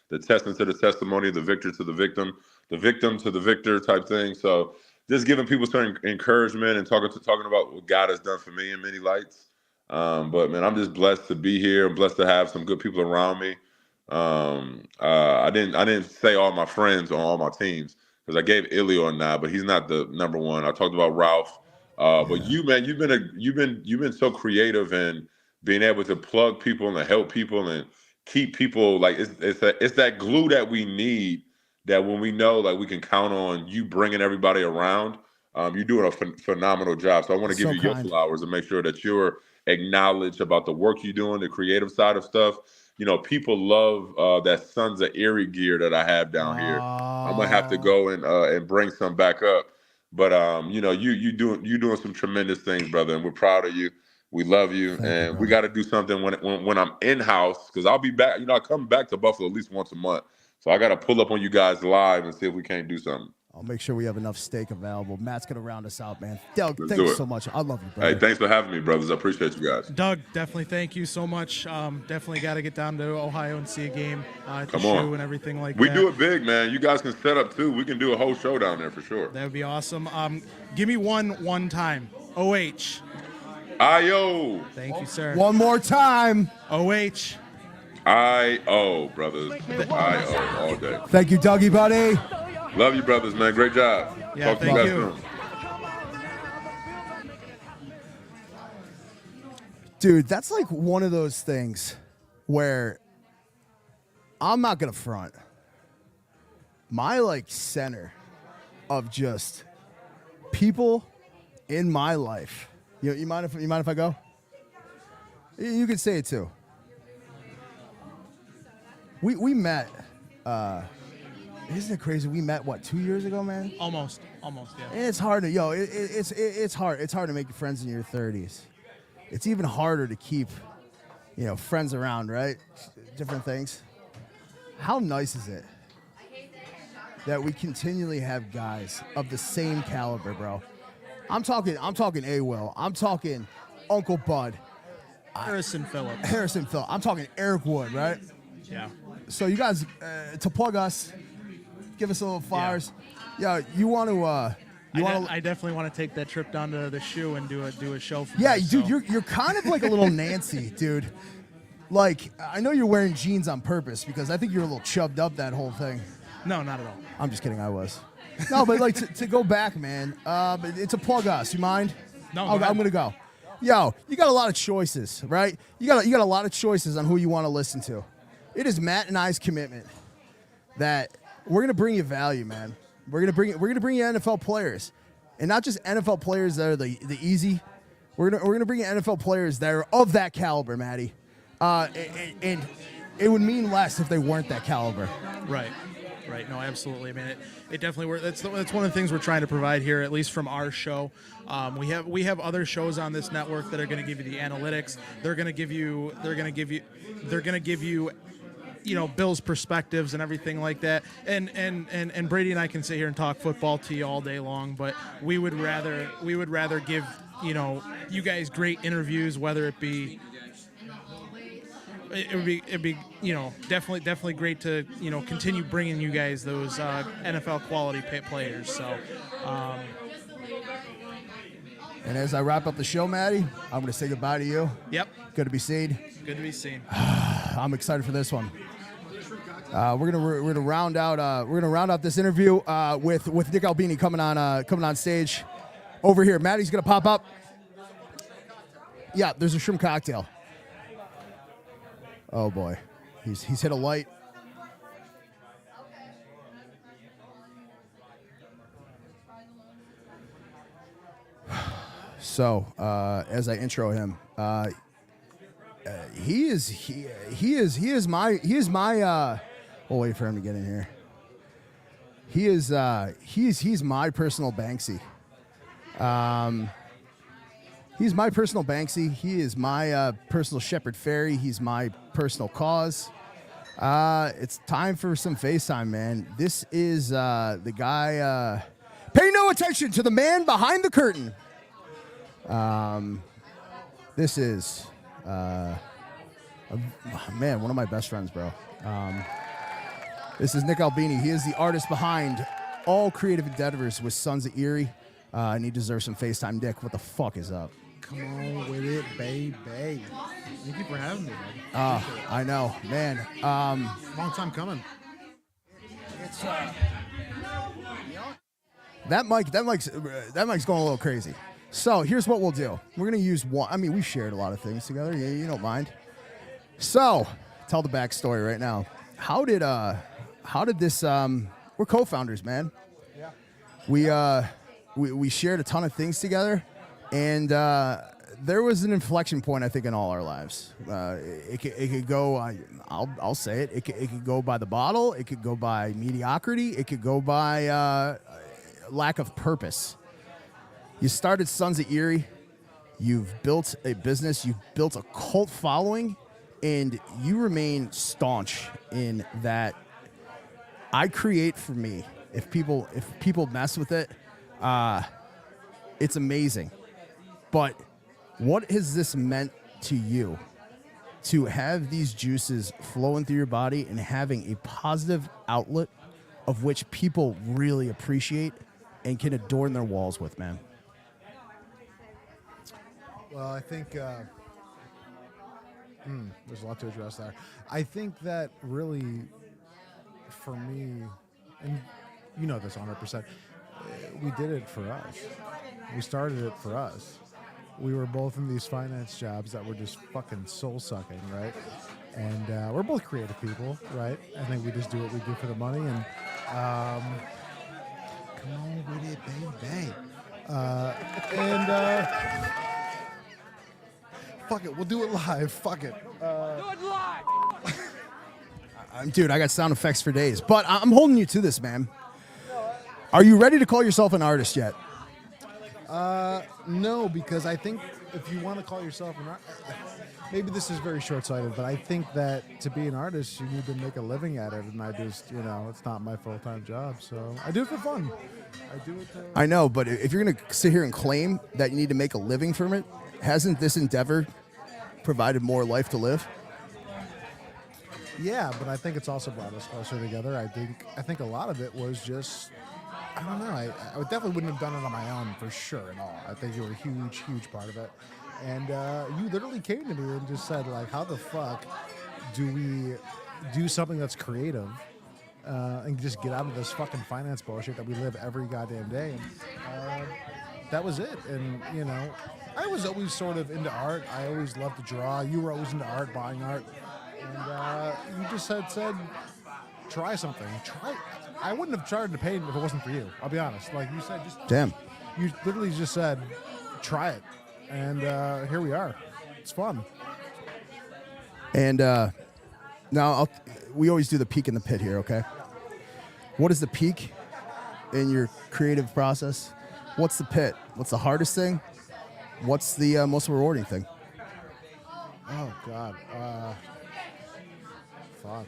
The testament to the testimony, the victor to the victim to the victor type thing. So just giving people certain encouragement and talking about what God has done for me in many lights. But man, I'm just blessed to be here. I'm blessed to have some good people around me. I didn't say all my friends on all my teams because I gave Ilio a nod, but he's not the number one. I talked about Ralph. But you, man, you've been so creative in being able to plug people and help people and keep people like it's that glue that we need. That when we know like we can count on you bringing everybody around, you're doing a phenomenal job. So I want to give you your flowers and make sure that you're acknowledged about the work you're doing, the creative side of stuff. You know, people love that Sons of Erie gear that I have down here. I'm gonna have to go and bring some back up. But you know, you're doing some tremendous things, brother, and we're proud of you. We love you, and we got to do something when I'm in house because I'll be back. You know, I come back to Buffalo at least once a month. So I got to pull up on you guys live and see if we can't do something. I'll make sure we have enough steak available. Matt's going to round us out, man. Doug, thanks so much. I love you, brother. Hey, thanks for having me, brothers. I appreciate you guys. Doug, definitely thank you so much. Definitely got to get down to Ohio and see a game at the Come shoe on. and everything like We that. do it big, man. You guys can set up, too. We can do a whole show down there for sure. That would be awesome. Give me one time. OH. I-O. Thank you, sir. One more time. OH. I-O, brothers. I-O all day. Thank you, Dougie, buddy. Love you, brothers, man. Great job. Yeah, Talk to you thank guys you. soon. Dude, that's like one of those things where I'm not gonna front. My like center of just people in my life. You mind if I go? You can say it too. We met. Isn't it crazy? We met what 2 years ago, man. Almost, yeah. And it's hard to it's hard. It's hard to make friends in your 30s. It's even harder to keep, friends around, right? Different things. How nice is it that we continually have guys of the same caliber, bro? I'm talking A-Will. I'm talking Uncle Bud. Harrison Phillips. Harrison Phillips. I'm talking Eric Wood, right? Yeah. So you guys, to plug us, give us a little flyers. Yeah, you want to... I definitely want to take that trip down to the shoe and do a show for Yeah, you, dude, so. you're kind of like a little Nancy, dude. Like, I know you're wearing jeans on purpose because I think you're a little chubbed up that whole thing. No, not at all. I'm just kidding, I was. No, but like to go back, man, but it's a plug us. You mind? No, I'm going to go. Yo, you got a lot of choices, right? You got a lot of choices on who you want to listen to. It is Matt and I's commitment that we're going to bring you value, man. We're gonna bring you NFL players, and not just NFL players that are the easy. We're gonna bring you NFL players that are of that caliber, Matty. And it would mean less if they weren't that caliber. Right. No, absolutely. I mean, it definitely. That's one of the things we're trying to provide here, at least from our show. We have other shows on this network that are going to give you the analytics. They're going to give you. Bill's perspectives and everything like that. And Brady and I can sit here and talk football to you all day long, but we would rather give, you guys great interviews, whether it be it'd be definitely great to continue bringing you guys those NFL quality players. So and as I wrap up the show, Matty, I'm going to say goodbye to you. Yep. Good to be seen. Good to be seen. I'm excited for this one. We're gonna round out this interview with Nick Albini coming on stage over here. Matty's gonna pop up. Yeah, there's a shrimp cocktail. Oh boy, he's hit a light. So as I intro him, he is my. We'll wait for him to get in here. He's my personal Banksy. He's my personal Banksy. He is my personal Shepherd Fairy. He's my personal cause. It's time for some FaceTime, man. This is the guy. Pay no attention to the man behind the curtain. This is man, one of my best friends, bro. This is Nick Albini. He is the artist behind all creative endeavors with Sons of Erie, and he deserves some FaceTime. Nick, what the fuck is up? Come on with it, baby. Thank you for having me, man. I know, man. Long time coming. It's that mic's going a little crazy. So here's what we'll do. We're gonna use one. I mean, we shared a lot of things together. You don't mind. So tell the backstory right now. How did this? We're co-founders, man. Yeah. We shared a ton of things together, and there was an inflection point, I think, in all our lives. It could go. I'll say it. It could go by the bottle. It could go by mediocrity. It could go by lack of purpose. You started Sons of Erie. You've built a business. You've built a cult following, and you remain staunch in that. I create for me. If people mess with it, it's amazing. But what has this meant to you to have these juices flowing through your body and having a positive outlet of which people really appreciate and can adorn their walls with, man? Well, I think there's a lot to address there. I think that really, for me, and you know this 100%. We did it for us. We started it for us. We were both in these finance jobs that were just fucking soul sucking, right? And we're both creative people, right? I think we just do what we do for the money. And come on with it, baby. Fuck it, we'll do it live. Fuck it. Dude, I got sound effects for days, but I'm holding you to this, man. Are you ready to call yourself an artist yet? No, because I think if you want to call yourself an artist, maybe this is very short-sighted, but I think that to be an artist, you need to make a living at it, and I just, it's not my full-time job, so I do it for fun. I do it to... I know, but if you're going to sit here and claim that you need to make a living from it, hasn't this endeavor provided more life to live? Yeah, but I think it's also brought us closer together. I think a lot of it was just, I don't know. I definitely wouldn't have done it on my own for sure at all. I think you were a huge, huge part of it. And you literally came to me and just said, like, how the fuck do we do something that's creative and just get out of this fucking finance bullshit that we live every goddamn day? And that was it. And, I was always sort of into art. I always loved to draw. You were always into art, buying art. And you just said, try something. I wouldn't have charged the pain if it wasn't for you. I'll be honest. Like you said, Damn. You literally just said, try it. And here we are. It's fun. And now we always do the peak in the pit here, okay? What is the peak in your creative process? What's the pit? What's the hardest thing? What's the most rewarding thing? Oh, God. Fuck.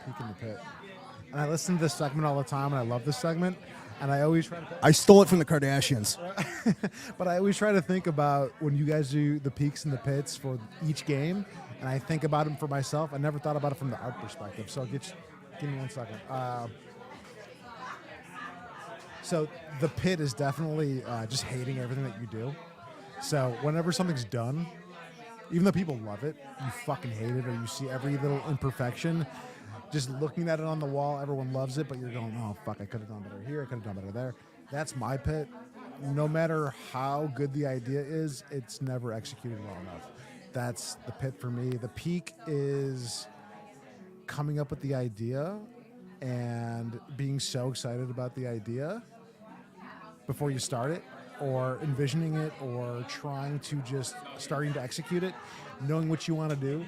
Peek in the pit. And I listen to this segment all the time, and I love this segment. And I always try to... I stole it from the Kardashians. But I always try to think about when you guys do the peaks and the pits for each game, and I think about them for myself. I never thought about it from the art perspective. So give me 1 second. So the pit is definitely just hating everything that you do. So whenever something's done, even though people love it, you fucking hate it, or you see every little imperfection. Just looking at it on the wall, everyone loves it, but you're going, oh, fuck, I could have done better here, I could have done better there. That's my pit. No matter how good the idea is, it's never executed well enough. That's the pit for me. The peak is coming up with the idea and being so excited about the idea before you start it, or envisioning it, or trying to just starting to execute it, knowing what you want to do.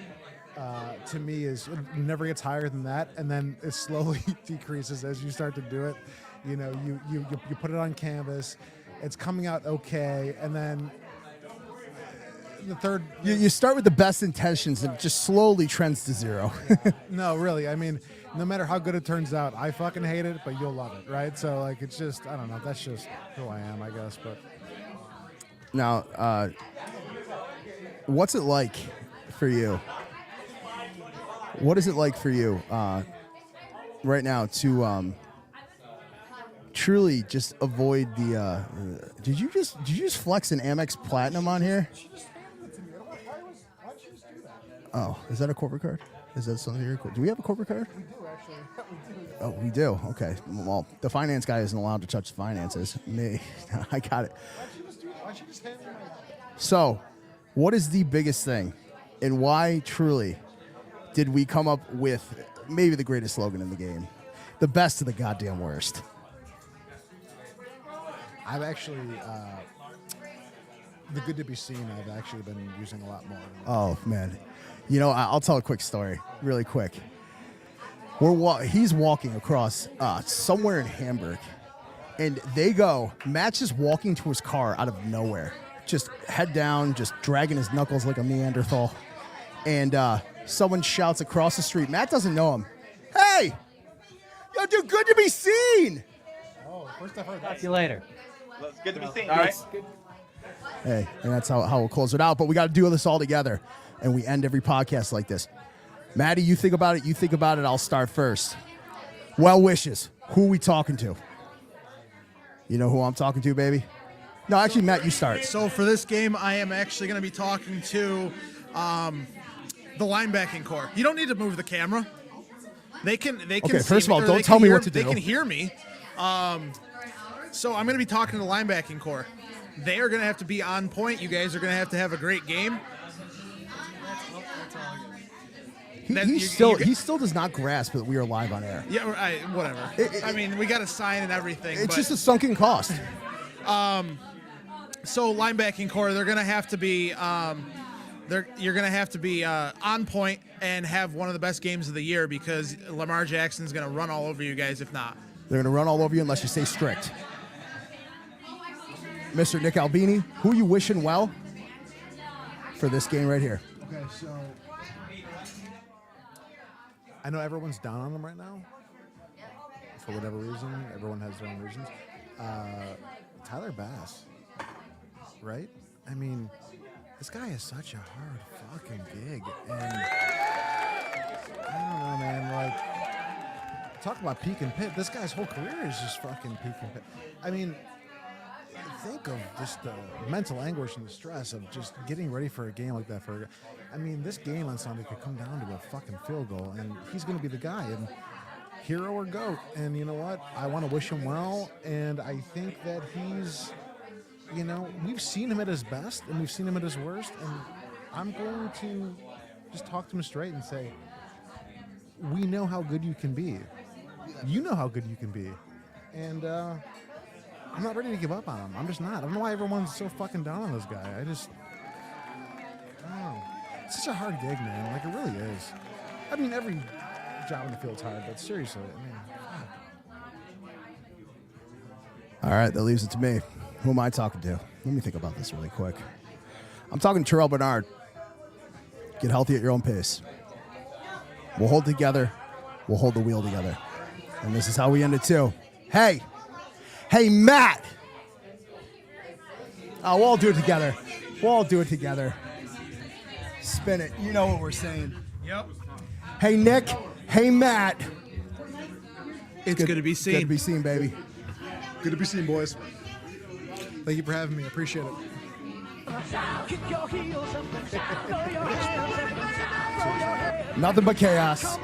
To me, it never gets higher than that, and then it slowly decreases as you start to do it. You put it on canvas, it's coming out okay, and then the third... You start with the best intentions and it just slowly trends to zero. No, really. I mean, no matter how good it turns out, I fucking hate it, but you'll love it, right? So, like, it's just, I don't know, that's just who I am, I guess, but... Now, what's it like for you? What is it like for you right now to truly just avoid the? Did you just flex an Amex Platinum on here? Oh, is that a corporate card? Is that something you're? Do we have a corporate card? We do, actually. We do. Oh, we do. Okay. Well, the finance guy isn't allowed to touch the finances. Me, I got it. Why don't you just hand me my... So, what is the biggest thing, and why truly did we come up with maybe the greatest slogan in the game? The best of the goddamn worst. I've actually, the good to be seen, I've actually been using a lot more. Oh, man. I'll tell a quick story, really quick. He's walking across somewhere in Hamburg, and Matt's just walking to his car out of nowhere, just head down, just dragging his knuckles like a Neanderthal. And someone shouts across the street. Matt doesn't know him. Hey! Yo, dude, good to be seen! Oh, first I've heard that. See you later. Well, it's good to be seen, right? Hey, and that's how we'll close it out. But we got to do this all together. And we end every podcast like this. Maddie, you think about it. I'll start first. Well wishes. Who are we talking to? You know who I'm talking to, baby? No, actually, Matt, you start. So for this game, I am actually going to be talking to the linebacking core. You don't need to move the camera. They can. Okay, see first of me, all, or don't they tell can me hear- what to do. They can hear me. So I'm going to be talking to the linebacking core. They are going to have to be on point. You guys are going to have a great game. He still does not grasp that we are live on air. Yeah, whatever. I mean, we got a sign and everything. It's but, just a sunken cost. So linebacking core, they're going to have to be. You're going to have to be on point and have one of the best games of the year because Lamar Jackson's going to run all over you guys if not. They're going to run all over you unless you stay strict. Mr. Nick Albini, who are you wishing well for this game right here? Okay, so I know everyone's down on him right now for whatever reason. Everyone has their own reasons. Tyler Bass, right? I mean, this guy is such a hard fucking gig, and I don't know, man. Like, talk about peak and pit. This guy's whole career is just fucking peak and pit. I mean, think of just the mental anguish and the stress of just getting ready for a game like that. I mean, this game on Sunday could come down to a fucking field goal, and he's going to be the guy. And hero or GOAT. And you know what? I want to wish him well, and I think that he's, you know, we've seen him at his best, and we've seen him at his worst, and I'm going to just talk to him straight and say, we know how good you can be. You know how good you can be. And, I'm not ready to give up on him. I'm just not. I don't know why everyone's so fucking down on this guy. I don't know. It's such a hard gig, man. Like, it really is. I mean, every job in the field's hard, but seriously, I mean, All right, that leaves it to me. Who am I talking to? Let me think about this really quick. I'm talking to Terrell Bernard. Get healthy at your own pace. We'll hold together. We'll hold the wheel together. And this is how we end it, too. Hey, Matt. Oh, we'll all do it together. We'll all do it together. Spin it. You know what we're saying. Yep. Hey, Nick. Hey, Matt. It's good to be seen. Good to be seen, baby. good to be seen, boys. Thank you for having me. I appreciate it. Nothing but chaos.